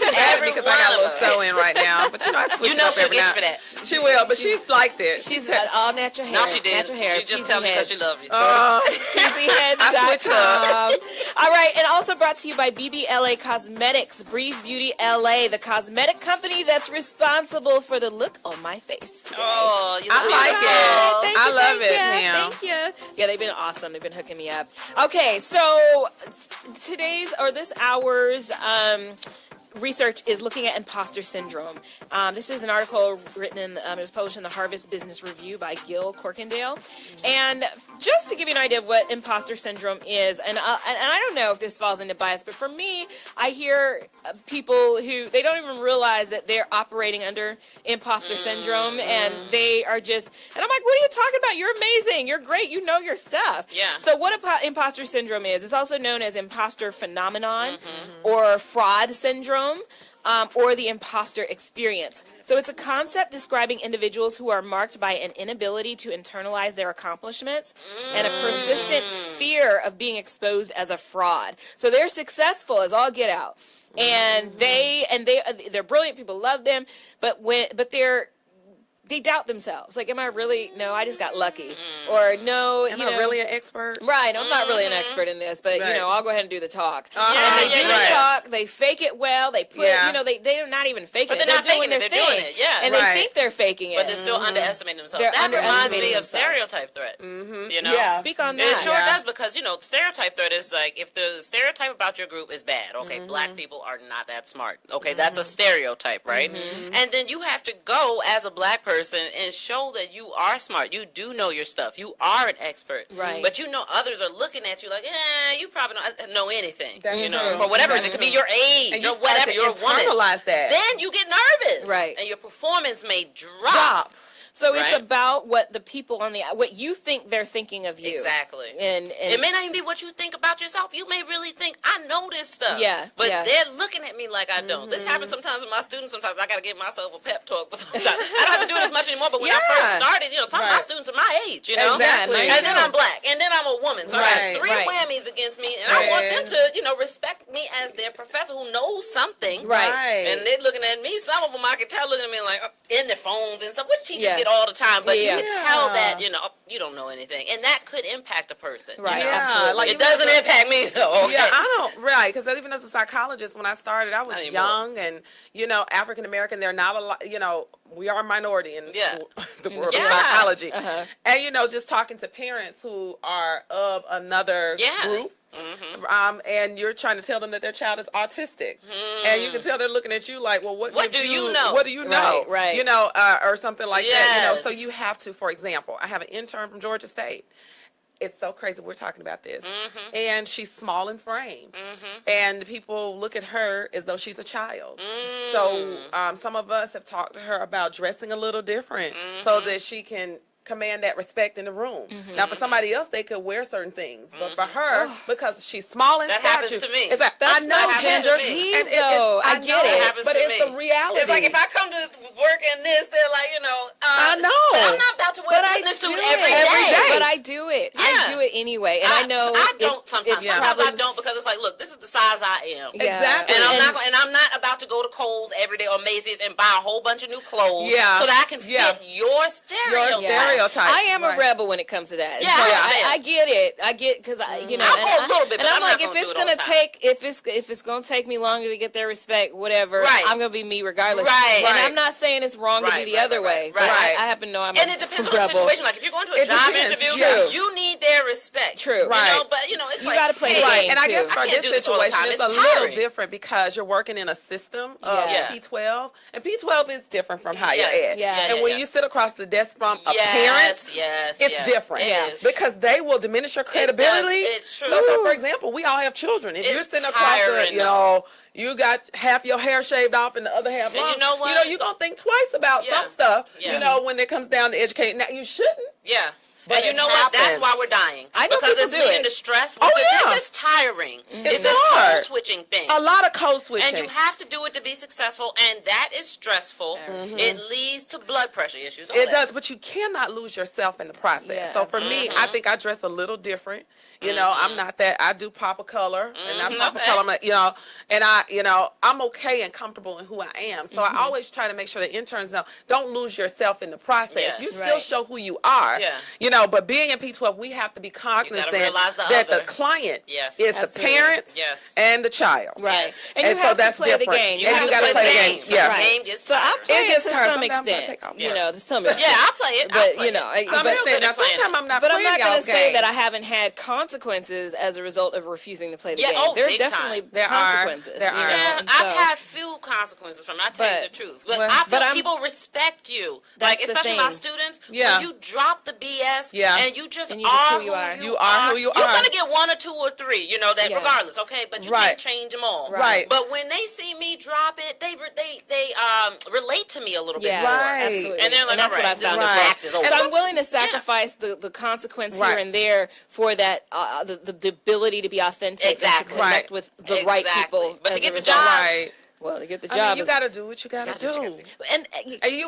mad because I got a little sew-in right now. But you know, I switch it up every now. For that. She will, but she's liked it. She's got all natural hair. No, she did. Natural hair. She just tell me because she loves you. PeasyHeads.com. All right, and also brought to you by BBLA Cosmetics. Breathe Beauty LA, the cosmetic company that's responsible for the look on my face today. Oh, you I like it. I love it, Pam. Thank you. Yeah, they've been awesome. They've been hooking me up. Okay, so today's or this hour's research is looking at imposter syndrome. This is an article written in, it was published in the Harvard Business Review by Gil Corkindale. And just to give you an idea of what imposter syndrome is, and I don't know if this falls into bias, but for me, I hear people who, they don't even realize that they're operating under imposter syndrome, and they are just, and I'm like, what are you talking about? You're amazing. You're great. You know your stuff. Yeah. So what imposter syndrome is, it's also known as imposter phenomenon or fraud syndrome. Or the imposter experience. So it's a concept describing individuals who are marked by an inability to internalize their accomplishments and a persistent fear of being exposed as a fraud. So they're successful as all get out, and they're brilliant. People love them, but they doubt themselves. Like, am I really? No, I just got lucky. Or no, am I really an expert? Right, I'm not really an expert in this, but I'll go ahead and do the talk. And they do the talk. They fake it well. They put, they're not even faking it. They're not doing faking their it. thing. They're doing it. Yeah, and they think they're faking it, but they're still underestimating themselves. They're That reminds me of themselves. stereotype threat. You know, Speak on that. It sure does, because stereotype threat is like, if the stereotype about your group is bad. Okay, black people are not that smart. Okay, that's a stereotype, right? And then you have to go as a black person and show that you are smart. You do know your stuff. You are an expert. Right. But you know others are looking at you like, you probably don't know anything. That's you know, true. for whatever. It could be your age and or whatever. You're a woman. Internalize that. Then you get nervous. Right. And your performance may drop. So it's about what the people on what you think they're thinking of you. Exactly. And it may not even be what you think about yourself. You may really think, I know this stuff. Yeah. But they're looking at me like I don't. This happens sometimes with my students. Sometimes I got to give myself a pep talk. But sometimes I don't have to do it as much anymore. But when I first started, some of my students are my age, Exactly. And then I'm black. And then I'm a woman. So I got three whammies against me. And I want them to, respect me as their professor who knows something. Right. And they're looking at me. Some of them I can tell looking at me like in their phones and stuff, which teachers get all the time. But you can tell that, you don't know anything. And that could impact a person. Right, absolutely. Like, it doesn't impact me, though. Okay? Yeah, I don't, right, because even as a psychologist, when I started, I was young, and, African-American, they're not a lot, we are a minority in the world of psychology. And, just talking to parents who are of another group, and you're trying to tell them that their child is autistic, and you can tell they're looking at you like, well, what do you know? What do you know? Right. Or something like that. So you have to, for example, I have an intern from Georgia State. It's so crazy we're talking about this, and she's small in frame, and people look at her as though she's a child. So some of us have talked to her about dressing a little different so that she can command that respect in the room. Now, for somebody else, they could wear certain things, but for her, because she's small in stature, happens to me. It's like, I know gender, I get it, but it's the reality. It's like if I come to work in this, they're like, I know, but I'm not about to wear a business suit every day. But I do it. I do it anyway, and I know I don't sometimes. Sometimes I don't, because it's like, look, this is the size I am. Exactly. And I'm not about to go to Kohl's every day or Macy's and buy a whole bunch of new clothes so that I can fit your stereotype. I am a rebel when it comes to that. Yeah, so I get it. I get, because I'll go a little bit, but I'm like, not if it's gonna take, if it's gonna take me longer to get their respect, whatever, I'm gonna be me regardless. Right. And I'm not saying it's wrong to be the other way. But I happen to know I'm a rebel. And it depends on the situation. Like if you're going to a job interview, you need their respect. True. But it's you like, gotta play the game. And I guess for this situation, it's a little different because you're working in a system of P12, and P12 is different from higher ed. And when you sit across the desk from a parent, it's different. Because they will diminish your credibility. It's true. So, for example, we all have children. If you're sitting across the, you got half your hair shaved off and the other half long. And you know what? You're going to think twice about some stuff, when it comes down to educating. Now, you shouldn't. Yeah. But and you know what? That's why we're dying. I know because people it's do leading it. to stress. This is tiring. It's this hard. code switching thing. A lot of code switching. And you have to do it to be successful, and that is stressful. It leads to blood pressure issues. It does, but you cannot lose yourself in the process. So for me, I think I dress a little different. I'm not that. I do pop a color, and I'm pop a color. And I'm okay and comfortable in who I am. So I always try to make sure the interns know, don't lose yourself in the process. You still show who you are. know, but being in P12, we have to be cognizant that the client is the parents and the child. Right. And you have to play the game. And you got to play the game. Yeah. Game gets so I play it to some Sometimes extent. You know, to some extent. Yeah, I play it. But, you know, sometimes I'm not but playing I'm not going to say game. that I haven't had consequences as a result of refusing to play the game. Oh, There's definitely consequences. There are. Yeah, I've had few consequences from it. I tell you the truth. But I feel people respect you. Like, especially my students. When you drop the BS and you just are who you are. You are who you are. You're going to get 1 or 2 or 3, you know, that regardless, okay? But you can't change them all. Right. But when they see me drop it, they relate to me a little bit more. Absolutely. And they're like, that's all right, what I found. this act is over. So I'm willing to sacrifice the consequence here and there for that, the ability to be authentic and to connect with the right people. But to get the job. Right. Well, to get the I job, mean, you got to do what you got to do. And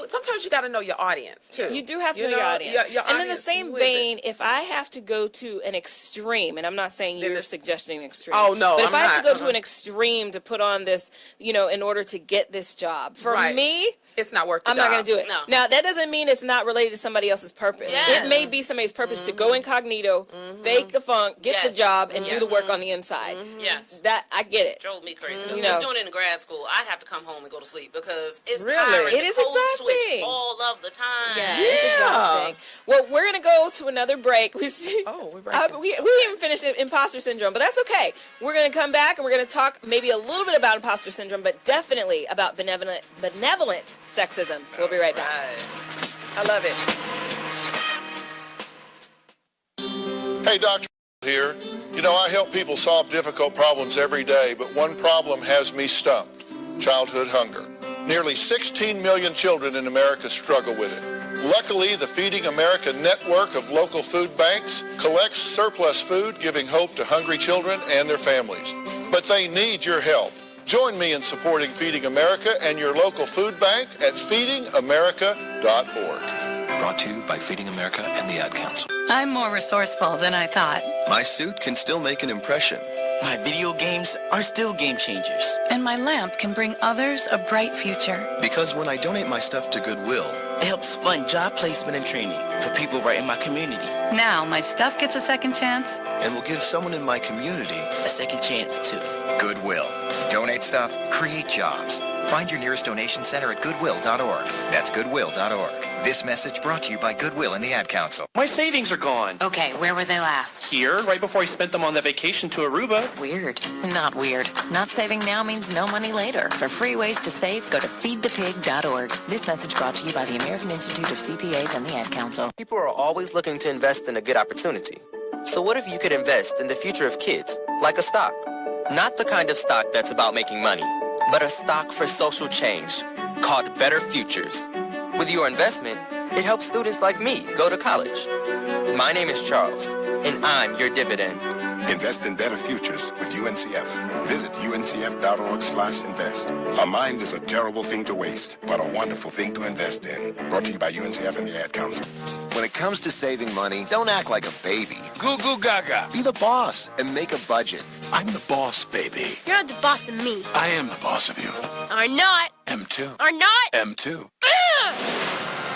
sometimes you got to know your audience too. You do have to know your audience. And in the same vein, if I have to go to an extreme, and I'm not saying you're suggesting an extreme. Oh no, but if I have to go to an extreme to put on this, you know, in order to get this job, for me, it's not worth the I'm job. not going to do it. No. Now, that doesn't mean it's not related to somebody else's purpose. Yes. It may be somebody's purpose to go incognito, fake the funk, get the job, and do the work on the inside. Yes. That, I get it. Drove me crazy. You Just know. doing it in grad school, I'd have to come home and go to sleep because it's Really? tiring. It is code exhausting. Switch all of the time. Yeah, it's exhausting. Well, we're going to go to another break. We didn't even finish imposter syndrome, but that's okay. We're going to come back and we're going to talk maybe a little bit about imposter syndrome, but definitely about benevolent sexism. We'll be right back. I love it. Hey, Dr. here. You know, I help people solve difficult problems every day, but one problem has me stumped: childhood hunger. Nearly 16 million children in America struggle with it. Luckily, the Feeding America network of local food banks collects surplus food, giving hope to hungry children and their families. But they need your help. Join me in supporting Feeding America and your local food bank at feedingamerica.org. Brought to you by Feeding America and the Ad Council. I'm more resourceful than I thought. My suit can still make an impression. My video games are still game changers. And my lamp can bring others a bright future. Because when I donate my stuff to Goodwill, it helps fund job placement and training for people right in my community. Now my stuff gets a second chance. And will give someone in my community a second chance too. Goodwill. Donate stuff, create jobs. Find your nearest donation center at goodwill.org. That's goodwill.org. This message brought to you by Goodwill and the Ad Council. My savings are gone. Okay, where were they last? Here, right before I spent them on the vacation to Aruba. Weird. Not weird. Not saving now means no money later. For free ways to save, go to feedthepig.org. This message brought to you by the American Institute of CPAs and the Ad Council. People are always looking to invest in a good opportunity. So what if you could invest in the future of kids, like a stock? Not the kind of stock that's about making money, but a stock for social change called Better Futures. With your investment, it helps students like me go to college. My name is Charles, and I'm your dividend. Invest in better futures with UNCF. Visit uncf.org/invest. A mind is a terrible thing to waste, but a wonderful thing to invest in. Brought to you by UNCF and the Ad Council. When it comes to saving money, don't act like a baby. Goo goo gaga. Be the boss and make a budget. I'm the boss, baby. You're not the boss of me. I am the boss of you. Are not. M2. Are not. M2.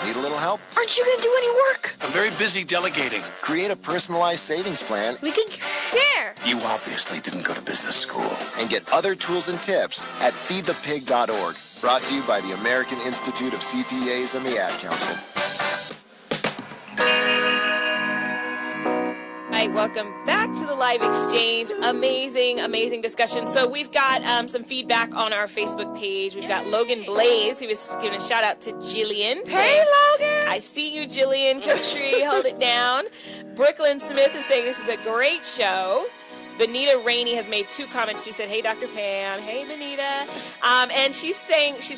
Need a little help? Aren't you going to do any work? I'm very busy delegating. Create a personalized savings plan. We could share. You obviously didn't go to business school. And get other tools and tips at feedthepig.org. Brought to you by the American Institute of CPAs and the Ad Council. Hi, welcome back to the live exchange. Amazing discussion. So we've got some feedback on our Facebook page. We've got Logan Blaze, who is giving a shout out to Jillian. Hey, Logan. I see you, Jillian. Country, hold it down. Brooklyn Smith is saying this is a great show. Benita Rainey has made 2 comments. She said, hey, Dr. Pam. Hey, Benita. And she's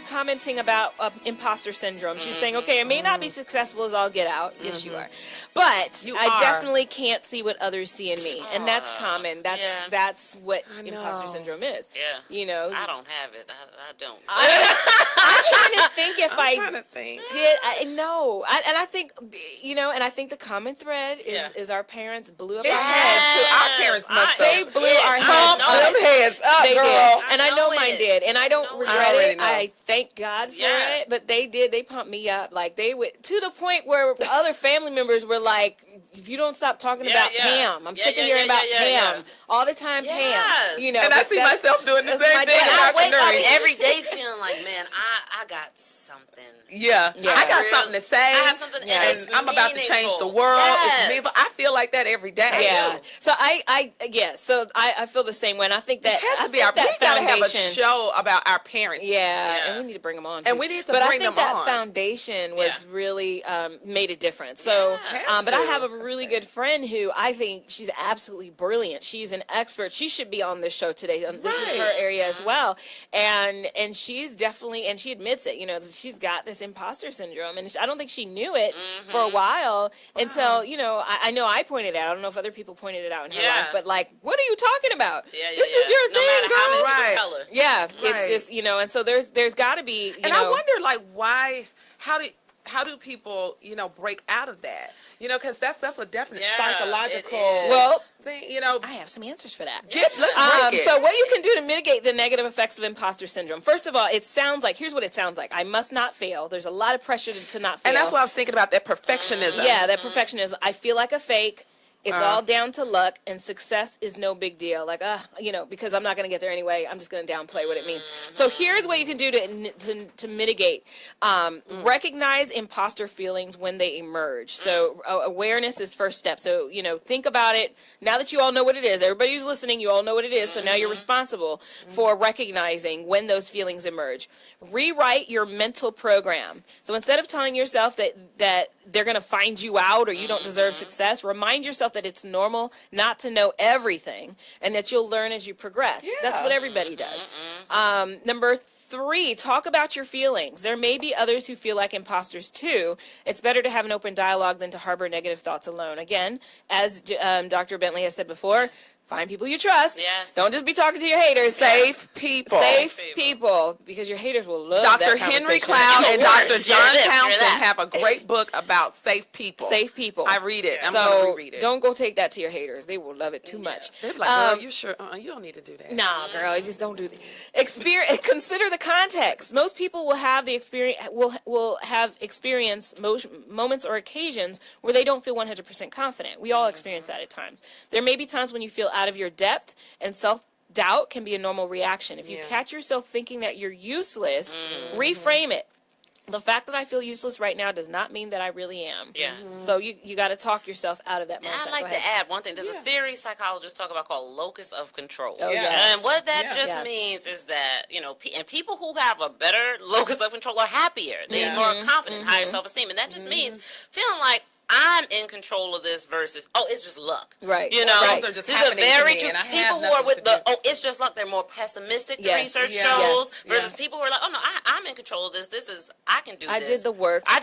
commenting about imposter syndrome. She's saying, okay, I may not be successful as all get out. Yes, you are. But I definitely can't see what others see in me. And that's common. That's what imposter syndrome is. Yeah. You know. I don't have it. I don't. I'm trying to think if I think. did. No. And I think, you know, and I think the common thread is our parents blew up our heads. Our parents must have. they blew our heads up. Them heads up, They girl. did. And I know mine did. And I don't regret it. I thank God for it. But they did. They pumped me up. Like, they would, to the point where other family members were like, if you don't stop talking about Pam, I'm sick of hearing about Pam. All the time, Pam. You know, and I see myself doing the same thing. I wake up every day feeling like, man, I got something. Yeah. I got something to say. I have something, and I'm about to change the world. It's meaningful. I feel like that every day. Yeah. So I feel the same way. And I think that it has to be our. We gotta have a show about our parents. Yeah, and we need to bring them on. And we need to bring them on. But I think that foundation was really made a difference. So, but I have a really good friend who I think she's absolutely brilliant. She's an expert. She should be on this show today. This is her area as well. And she's definitely, and she admits it. You know, she's got this imposter syndrome, and I don't think she knew it for a while until, you know, I know I pointed it out. I don't know if other people pointed it out in her life, but like, what are you talking about? This is your thing, girl. How many people tell her. Yeah, it's just, you know, and so there's got to be, you know. I wonder, like, why, how do people, you know, break out of that? You know, because that's a definite psychological thing. You know, I have some answers for that. Let's break it. So what you can do to mitigate the negative effects of imposter syndrome? First of all, it sounds like, here's what it sounds like: I must not fail. There's a lot of pressure to not fail. And that's what I was thinking about, that perfectionism. Yeah, that perfectionism. I feel like a fake. It's all down to luck, and success is no big deal. Like, you know, because I'm not going to get there anyway. I'm just going to downplay what it means. So here's what you can do to mitigate. Recognize imposter feelings when they emerge. So awareness is first step. So, you know, think about it. Now that you all know what it is, everybody who's listening, you all know what it is. So now you're responsible for recognizing when those feelings emerge. Rewrite your mental program. So instead of telling yourself that they're going to find you out or you don't deserve success, remind yourself that it's normal not to know everything and that you'll learn as you progress. That's what everybody does. Number 3, talk about your feelings. There may be others who feel like imposters too. It's better to have an open dialogue than to harbor negative thoughts alone. Again, as Dr. Bentley has said before, find people you trust. Don't just be talking to your haters. Safe people. Safe people, because your haters will love Dr. that Henry conversation. Cloud and Dr. John Townsend have a great book about safe people. Safe people. I read it. I'm so going to reread it. Don't go take that to your haters. They will love it too much. They're like, girl, you sure? You don't need to do that. Nah, girl, you just don't do that. Consider the context. Most people will have the experience. Will have experienced moments or occasions where they don't feel 100% confident. We all experience that at times. There may be times when you feel out of your depth, and self-doubt can be a normal reaction. If you catch yourself thinking that you're useless, reframe it. The fact that I feel useless right now does not mean that I really am. So you got to talk yourself out of that mindset. And I'd like to add one thing. There's a theory psychologists talk about called locus of control. Yes. And what that just means is that, you know, and people who have a better locus of control are happier. They're more confident, higher self-esteem. And that just means feeling like I'm in control of this versus, it's just luck. Right. You know, things are just happening to me, and I have people who are with it's just luck, they're more pessimistic, the research shows, versus people who are like, oh no, I'm in control of this. I can do this. I did the work. I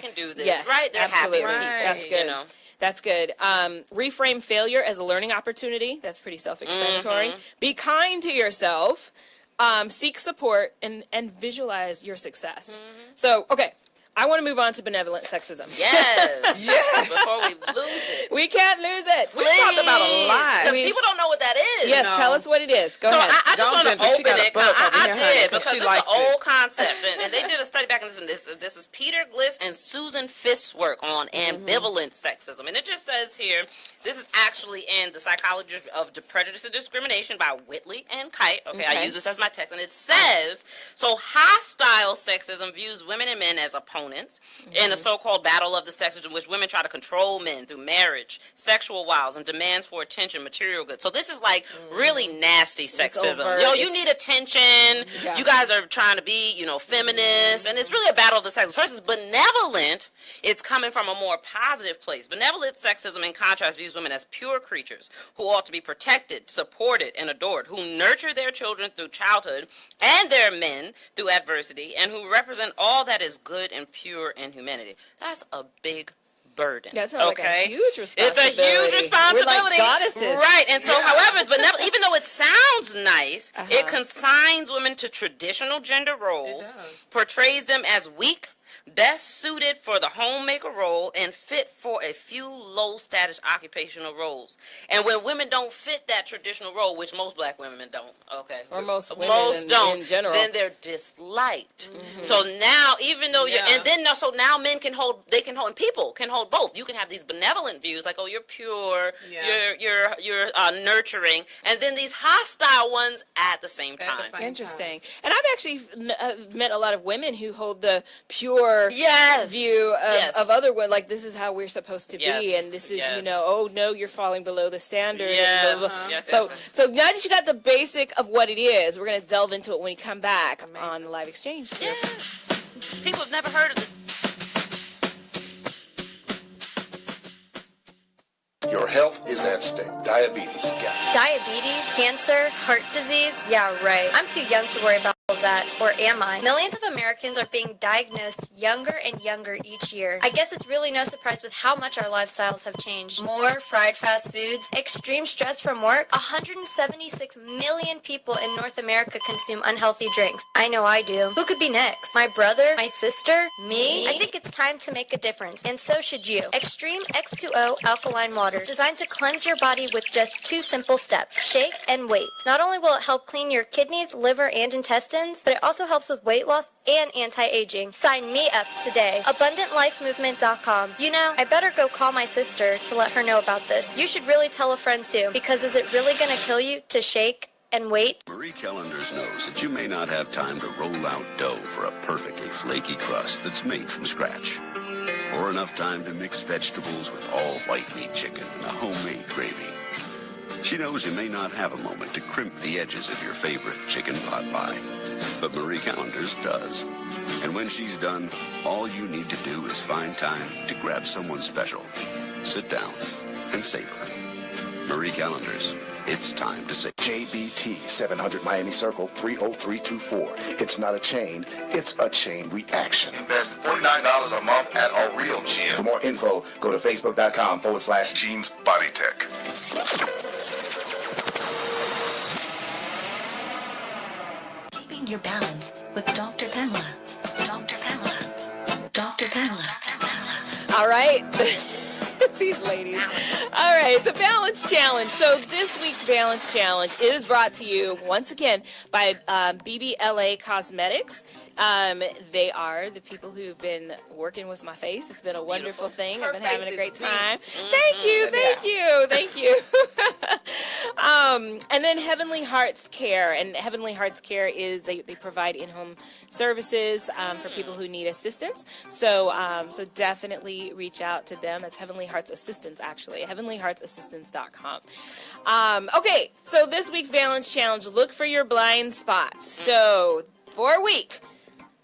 can do this. Yes, right? They're absolutely. happy. Right. That's good. You know? That's good. Reframe failure as a learning opportunity. That's pretty self-explanatory. Be kind to yourself. Seek support and visualize your success. So, okay. I want to move on to benevolent sexism. Yes. Before we lose it. We can't lose it. We talked about a lot. Because people don't know what that is. Yes, tell us what it is. Go ahead. I just want to open it. I did, because this is an old concept. And they did a study back in this is Peter Gliss and Susan Fisk's work on ambivalent sexism. And it just says here, this is actually in The Psychology of Prejudice and Discrimination by Whatley and Kite. Okay, I use this as my text. And it says, so hostile sexism views women and men as opponents in a so-called battle of the sexes in which women try to control men through marriage, sexual wiles, and demands for attention, material goods. So this is like really nasty sexism. Yo, you need attention. You guys are trying to be, you know, feminist. And it's really a battle of the sexes. First is benevolent. It's coming from a more positive place. Benevolent sexism, in contrast, views women as pure creatures who ought to be protected, supported, and adored, who nurture their children through childhood and their men through adversity, and who represent all that is good and pure in humanity. That's a big burden. That sounds like a huge responsibility. It's a huge responsibility. We're like goddesses. Right. And so, however, even though it sounds nice, it consigns women to traditional gender roles, portrays them as weak, best suited for the homemaker role and fit for a few low-status occupational roles. And when women don't fit that traditional role, which most black women don't, okay, or most women in general, then they're disliked. So now, even though so now men can hold, and people can hold both. You can have these benevolent views, like, oh, you're pure, you're nurturing, and then these hostile ones at the same time. Interesting. And I've actually met a lot of women who hold the pure view of other women, like, this is how we're supposed to be, and this is, oh no, you're falling below the standard. And blah, blah, blah. So now that you got the basic of what it is, we're going to delve into it when we come back on the live exchange. People have never heard of this. Your health is at stake. Diabetes, Diabetes, cancer, heart disease, yeah, right. I'm too young to worry about all of that, or am I? Millions of Americans are being diagnosed younger and younger each year. I guess it's really no surprise with how much our lifestyles have changed. More fried fast foods, extreme stress from work. 176 million people in North America consume unhealthy drinks. I know I do. Who could be next? My brother? My sister? Me? I think it's time to make a difference, and so should you. Extreme X2O alkaline water, designed to cleanse your body with just 2 simple steps: shake and wait. Not only will it help clean your kidneys, liver, and intestines, but it also helps with weight loss and anti-aging. Sign me up today. AbundantLifeMovement.com. You know, I better go call my sister to let her know about this. You should really tell a friend too, because is it really gonna kill you to shake and wait? Marie Callender's knows that you may not have time to roll out dough for a perfectly flaky crust that's made from scratch, or enough time to mix vegetables with all white meat chicken and a homemade gravy. She knows you may not have a moment to crimp the edges of your favorite chicken pot pie, but Marie Callender's does. And when she's done, all you need to do is find time to grab someone special, sit down, and savor. Marie Callender's. It's time to say JBT 700 Miami Circle 30324. It's not a chain, it's a chain reaction. Invest $49 a month at a real gym. For more info, go to facebook.com/Jeans Body Tech. Keeping your balance with Dr. Pamela. Dr. Pamela. Dr. Pamela. All right. These ladies. All right, the Balance Challenge. So this week's Balance Challenge is brought to you once again by BBLA Cosmetics. They are the people who've been working with my face. It's been a wonderful thing. I've been having a great time. Thank you. And then Heavenly Hearts Care. And Heavenly Hearts Care is they provide in-home services for people who need assistance. So definitely reach out to them. That's Heavenly Hearts Assistance, actually. HeavenlyHeartsAssistance.com. Okay, so this week's Balance Challenge, look for your blind spots. So for a week,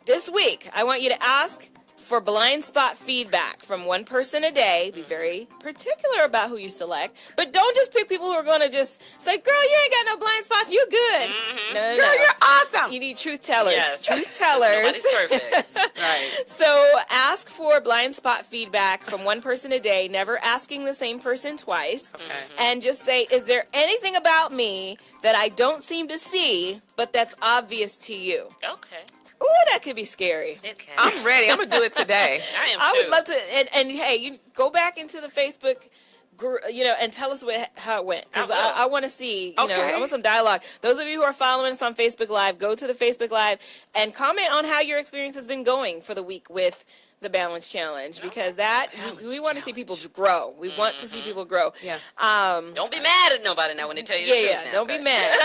this week, I want you to ask for blind spot feedback from one person a day. Be very particular about who you select, but don't just pick people who are going to just say, girl, you ain't got no blind spots, you good. No, Girl, you're awesome. You need truth tellers. Yes. Truth tellers. Nobody's perfect. Right. So ask for blind spot feedback from one person a day, never asking the same person twice. Okay. And just say, is there anything about me that I don't seem to see, but that's obvious to you? Okay. Ooh, that could be scary. It can. I'm ready. I'm going to do it today. I am too. I would love to, and hey, you go back into the Facebook, and tell us how it went. Because I want to see, I want some dialogue. Those of you who are following us on Facebook Live, go to the Facebook Live and comment on how your experience has been going for the week with the Balance Challenge, because we want to see people grow. We want to see people grow. Yeah. Don't be mad at nobody now when they tell you the truth. Yeah. Don't be mad.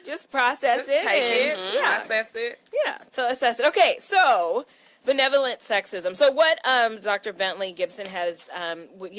just process it. Take and, it. Process it. Yeah. So assess it. Okay. So benevolent sexism. So what Dr. Bentley Gibson has,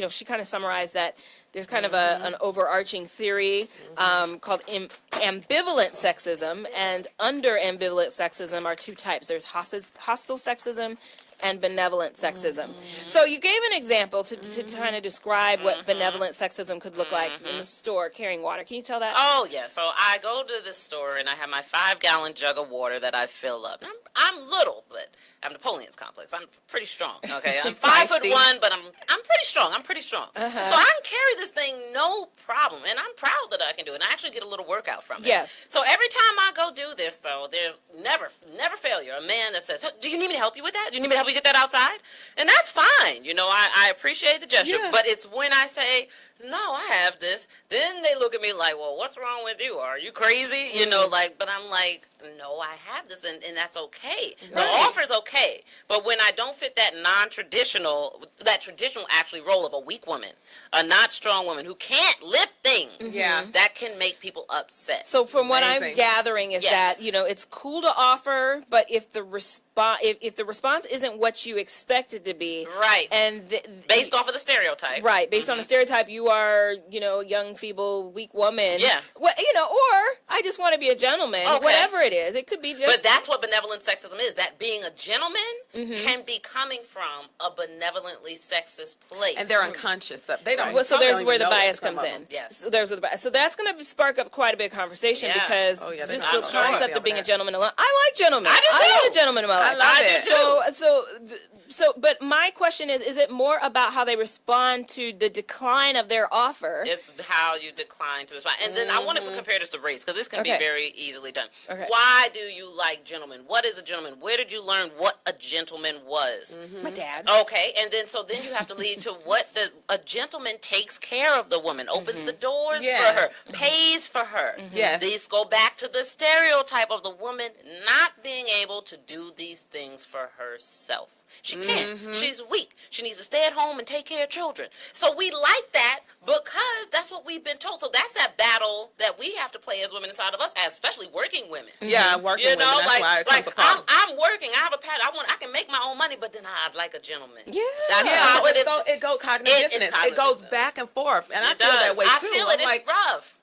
she kind of summarized that there's kind of an overarching theory called ambivalent sexism, and under ambivalent sexism are 2 types. There's hostile sexism and benevolent sexism. So you gave an example to kind of describe what benevolent sexism could look like in the store carrying water. Can you tell that? Oh, yeah. So I go to the store and I have my 5-gallon jug of water that I fill up. I'm little, but I have Napoleon's complex. I'm pretty strong. Okay, I'm 5'1", but I'm pretty strong. So I can carry this thing no problem, and I'm proud that I can do it. And I actually get a little workout from it. Yes. So every time I go do this, though, there's never failure. A man that says, so, "Do you need me to help you with that? Do you need me to help you get that outside?" And that's fine. You know, I appreciate the gesture, but it's when I say, "No, I have this," then they look at me like, "Well, what's wrong with you? Are you crazy?" You know, like, but I'm like, "No, I have this," and that's okay. The offer's okay. But when I don't fit that traditional actually role of a weak woman, a not strong woman who can't lift things, that can make people upset. So from what I'm gathering is that, you know, it's cool to offer, but if the response isn't what you expect it to be, right, and based off of the stereotype, right, based on the stereotype, you are, you know, young, feeble, weak woman. Yeah. Well, you know, or I just want to be a gentleman. Okay. Whatever it is, it could be just. But that's what benevolent sexism is. That being a gentleman can be coming from a benevolently sexist place, and they're unconscious. They don't. Well, so there's where the bias comes in. Yes. So there's where the bias. So that's going to spark up quite a bit of conversation because just the concept of being a gentleman alone. I like gentlemen. I do too. I love a gentleman in my life. I do too. So, but my question is it more about how they respond to the decline of their offer? It's how you decline to respond. And then I want to compare this to race, because this can be very easily done. Why do you like gentlemen? What is a gentleman? Where did you learn what a gentleman was? My dad. Okay, and then you have to lead to what a gentleman takes care of the woman, opens the doors for her, pays for her. Yes. These go back to the stereotype of the woman not being able to do these things for herself. She can't. She's weak. She needs to stay at home and take care of children. So we like that because that's what we've been told. So that's that battle that we have to play as women inside of us, especially working women. Yeah, working women. That's why it comes apart. I'm working. I have a pad. I can make my own money, but then I'd like a gentleman. Yeah. That's it goes cognitive dissonance. It goes back and forth, and I feel that way too. I feel it. It's rough.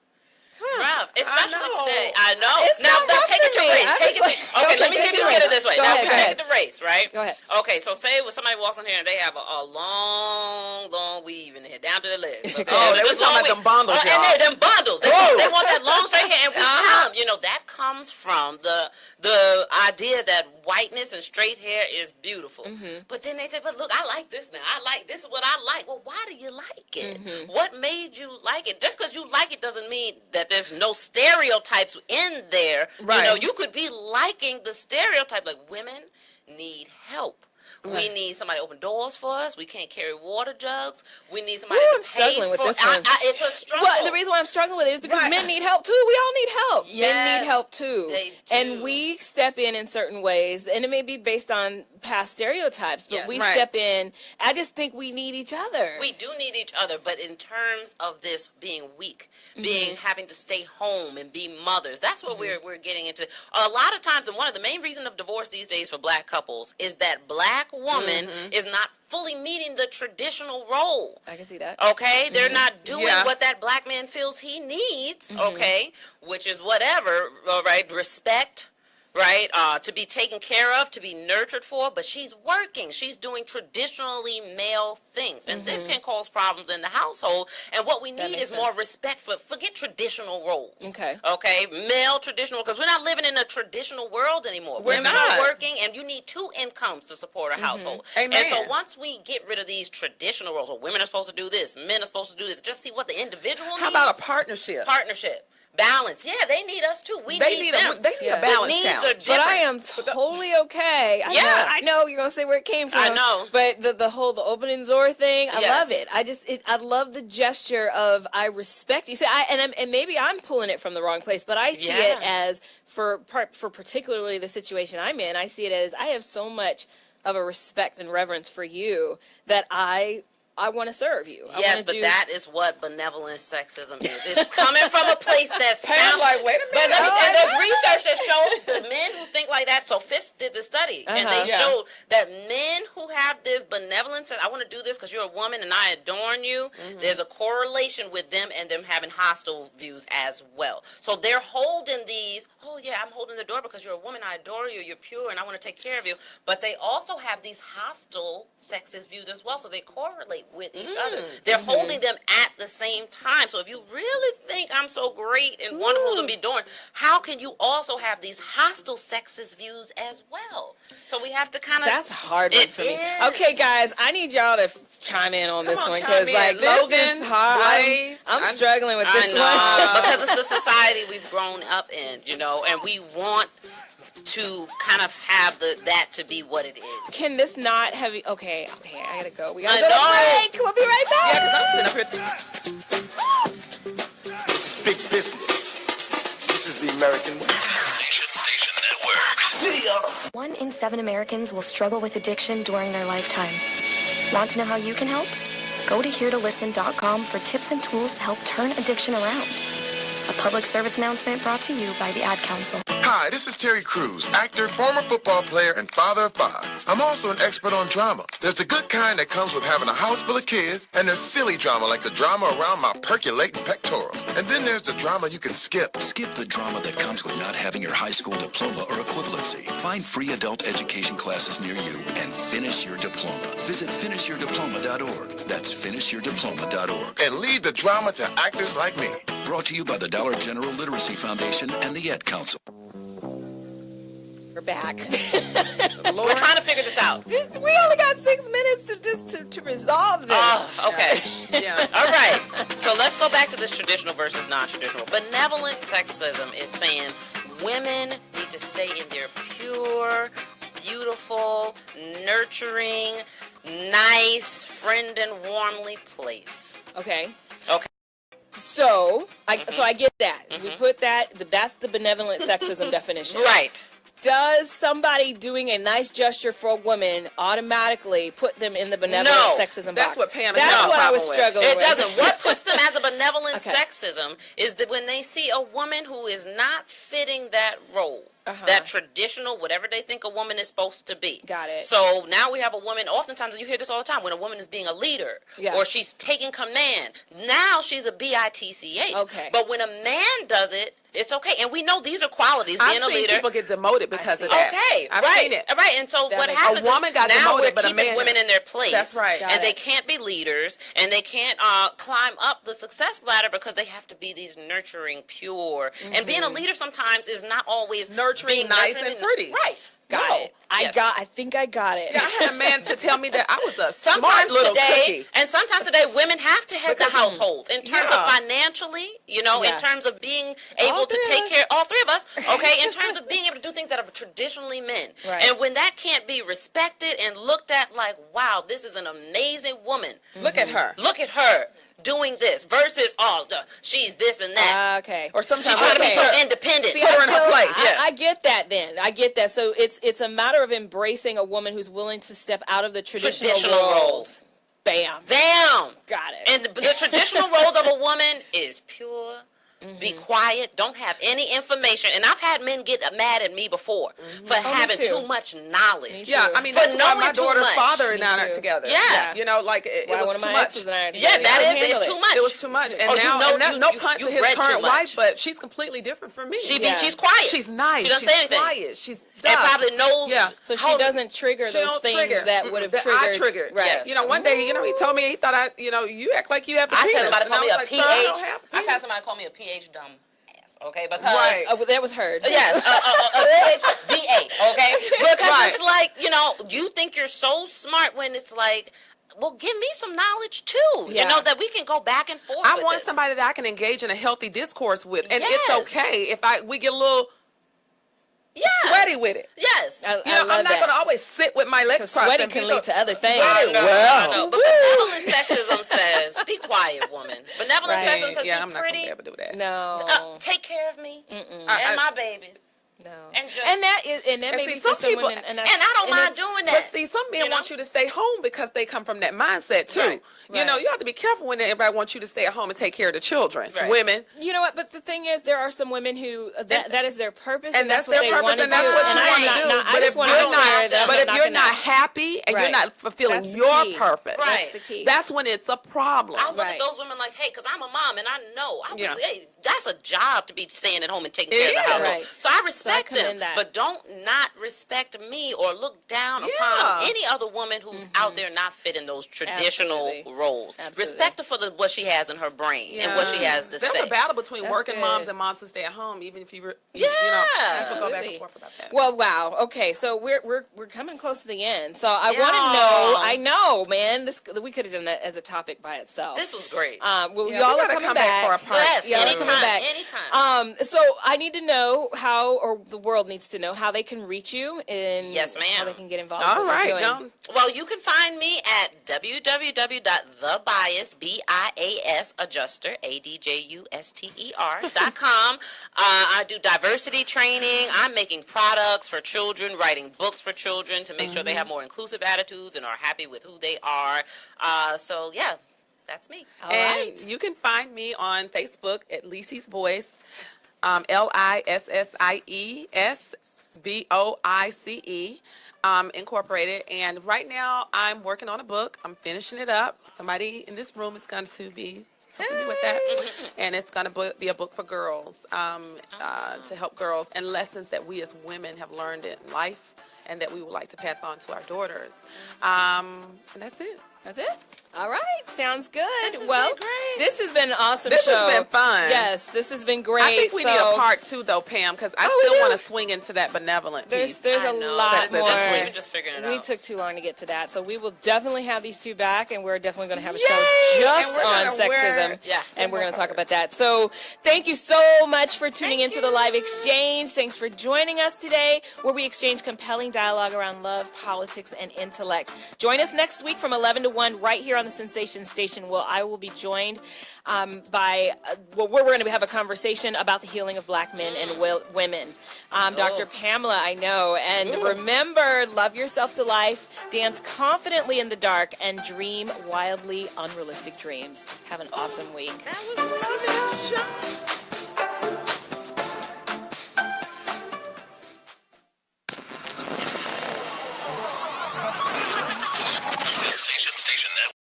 Rough, especially today. I know. It's now take it to race. Okay, let me see if you can get it this way. Go ahead. Take it to race, right? Go ahead. Okay, so say when somebody walks in here and they have a long weave in here down to their legs. Okay? They was talking about them bundles, y'all. And them bundles. They want that long straight hair, and we tell them, you know, that comes from the idea that whiteness and straight hair is beautiful. But then they say, but look, I like this now. This is what I like. Well, why do you like it? What made you like it? Just because you like it doesn't mean that there's no stereotypes in there. Right. You know, you could be liking the stereotype, like women need help. Right. We need somebody to open doors for us. We can't carry water jugs. We need somebody to pay struggling with this one. It's a struggle. Well, the reason why I'm struggling with it is because men need help too. We all need help. Yes, men need help too. They do. And we step in certain ways, and it may be based on past stereotypes, but we step in. I just think we need each other. We do need each other, but in terms of this being weak, having to stay home and be mothers, that's what we're getting into. A lot of times, and one of the main reasons of divorce these days for black couples is that black woman is not fully meeting the traditional role. I can see that. Okay? They're not doing what that black man feels he needs, okay? Which is whatever, all right? Respect, right? To be taken care of, to be nurtured for, but she's working. She's doing traditionally male things. And this can cause problems in the household. And what we need is more respect for, forget traditional roles. Okay? Male traditional, because we're not living in a traditional world anymore. We're not working, and you need 2 incomes to support a household. Amen. And so once we get rid of these traditional roles, well, women are supposed to do this, men are supposed to do this, just see what the individual needs. How about a partnership? Balance. Yeah, they need us too. They need them. They need a balance. The needs are different. But I am totally okay. I know you're gonna say where it came from. I know. But the opening door thing, I love it. I love the gesture of I respect you. See, and maybe I'm pulling it from the wrong place, but I see it as for particularly the situation I'm in. I see it as I have so much of a respect and reverence for you that I I want to serve you. Yes, but that is what benevolent sexism is. It's coming from a place that sounds like, wait a minute. And there's research that shows the men who think like that. So Fisk did the study, and they showed that men who have this benevolent sex, I want to do this because you're a woman and I adorn you. There's a correlation with them and them having hostile views as well. So they're holding these. Oh yeah, I'm holding the door because you're a woman. I adore you. You're pure, and I want to take care of you. But they also have these hostile sexist views as well. So they correlate with each other. They're holding them at the same time. So if you really think I'm so great and wonderful to be doing, how can you also have these hostile sexist views as well? So we have to kind of. That's a hard one for me. Okay, guys, I need y'all to chime in on this one because like Logan, this is hard. I'm struggling with this one because it's the society we've grown up in, you know, and we want to kind of have that to be what it is. Can this not have? Okay, I gotta go. We gotta go to break. We'll be right back. Yeah, because I'm sitting up here. This is big business. This is the American Station Network. See ya. 1 in 7 Americans will struggle with addiction during their lifetime. Want to know how you can help? Go to heretolisten.com for tips and tools to help turn addiction around. A public service announcement brought to you by the Ad Council. Hi, this is Terry Crews, actor, former football player, and father of 5. I'm also an expert on drama. There's the good kind that comes with having a house full of kids, and there's silly drama like the drama around my percolating pectorals. And then there's the drama you can skip. Skip the drama that comes with not having your high school diploma or equivalency. Find free adult education classes near you and finish your diploma. Visit finishyourdiploma.org. That's finishyourdiploma.org. And leave the drama to actors like me. Brought to you by the Dollar General Literacy Foundation and the Ad Council. We're back. We're trying to figure this out. We only got 6 minutes to resolve this. Oh, okay. Yeah. All right. So let's go back to this traditional versus non-traditional. Benevolent sexism is saying women need to stay in their pure, beautiful, nurturing, nice, friend and warmly place. Okay. Okay. So I get that. So we put that's the benevolent sexism definition. Right. Does somebody doing a nice gesture for a woman automatically put them in the benevolent sexism box? That's what Pam is That's what I was struggling with. It doesn't. What puts them as a benevolent sexism is that when they see a woman who is not fitting that role, that traditional, whatever they think a woman is supposed to be. Got it. So now we have a woman, oftentimes you hear this all the time, when a woman is being a leader or she's taking command, now she's a bitch. Okay. But when a man does it, it's okay. And we know these are qualities, being a leader. I've seen people get demoted because of that. Okay, I've right. seen it. Right, and so what happens a woman got now demoted, we're but a keeping man women in their place. That's right. And they can't be leaders, and they can't climb up the success ladder because they have to be these nurturing, pure. And being a leader sometimes is not always nurturing, nice, and pretty. Right. Got it. I think I got it. Yeah, I had a man to tell me that I was a sometimes smart little today, cookie. and sometimes today, women have to head the household in terms of financially, in terms of being able to take care. All three of us, okay, in terms of being able to do things that are traditionally men. Right. And when that can't be respected and looked at like, wow, this is an amazing woman. Look at her. Look at her. Doing this versus she's this and that. Okay. Or sometimes she's trying to be so independent. See, put her in her place. I get that. Then I get that. So it's a matter of embracing a woman who's willing to step out of the traditional roles. Bam. Got it. And the traditional roles of a woman is pure. Be quiet. Don't have any information. And I've had men get mad at me before for having too much knowledge. Yeah, I mean, that's why my daughter's father and I are together. Yeah. You know, like, it was too much. It's too much. It was too much. And now, no pun to his current wife, but she's completely different from me. She's quiet. She's nice. She doesn't say anything. Quiet. She's and probably knows. Yeah. So she doesn't trigger those things that would have triggered. I triggered. Right. Yes. You know, one day, he told me, he thought you act like you have the penis. I had somebody call me a PH. I've had somebody call me a PH dumb ass. Okay, because that was heard. Yes, PhDA. Okay, because it's like you think you're so smart when it's like. Well, give me some knowledge too. You know that we can go back and forth. I want somebody that I can engage in a healthy discourse with, and it's okay if we get a little sweaty with it. Yes, I'm not going to always sit with my legs crossed. Sweaty can lead to other things. Well, but benevolent sexism says, "Be quiet, woman." Benevolent sexism says, "Be I'm pretty." not going to be able to do that. No. Take care of me and my babies. No. And that may be for someone, and I don't mind doing that. But see, some men want you to stay home because they come from that mindset too. Right. You know, you have to be careful when everybody wants you to stay at home and take care of the children. Right. Women. You know what? But the thing is, there are some women who that is their purpose, and that's what their they purpose, want to and do. that's what you want to do. I just want to admire them. But if you're not happy and you're not fulfilling your purpose, right? That's the key. That's when it's a problem. I look at those women like, hey, because I'm a mom and I know hey, that's a job to be staying at home and taking care of the household. Right. So I respect them, that. but don't not respect me or look down upon any other woman who's out there not fitting those traditional roles. Respect her for what she has in her brain and what she has to say. There's a battle between working moms and moms who stay at home, even if you go back and forth about that. Well, wow. Okay, so we're coming close to the end. So I want to know. I know, man. We could have done that as a topic by itself. This was great. Well, y'all are coming back for a part. Yes, anytime. So I need to know how, or the world needs to know how they can reach you and yes, ma'am. how they can get involved. All right. Well, you can find me at www.thebias, BIAS adjuster, ADJUSTER.com. I do diversity training. I'm making products for children, writing books for children to make sure they have more inclusive attitudes and are happy with who they are. So yeah, that's me. All right. You can find me on Facebook at Lissie's Voice, LISSIESVOICE. Incorporated, and right now I'm working on a book. I'm finishing it up. Somebody in this room is going to be helping me with that, and it's going to be a book for girls, to help girls and lessons that we as women have learned in life and that we would like to pass on to our daughters. And that's it. That's it? All right. Sounds good. This has been an awesome This show. has been fun. Yes, this has been great. I think we need a part 2, though, Pam, because I still want to swing into that benevolent piece. There's a lot more. We're just figuring it out. We took too long to get to that, so we will definitely have these two back, and we're definitely going to have a show just on sexism. And we're going to talk about that. So thank you so much for tuning into the live exchange. Thanks for joining us today, where we exchange compelling dialogue around love, politics, and intellect. Join us next week from 11 to 1 right here on the Sensation Station. Well, I will be joined by, we're going to have a conversation about the healing of black men and women. Dr. Pamela, I know. And remember, love yourself to life, dance confidently in the dark, and dream wildly unrealistic dreams. Have an awesome week. That was lovely.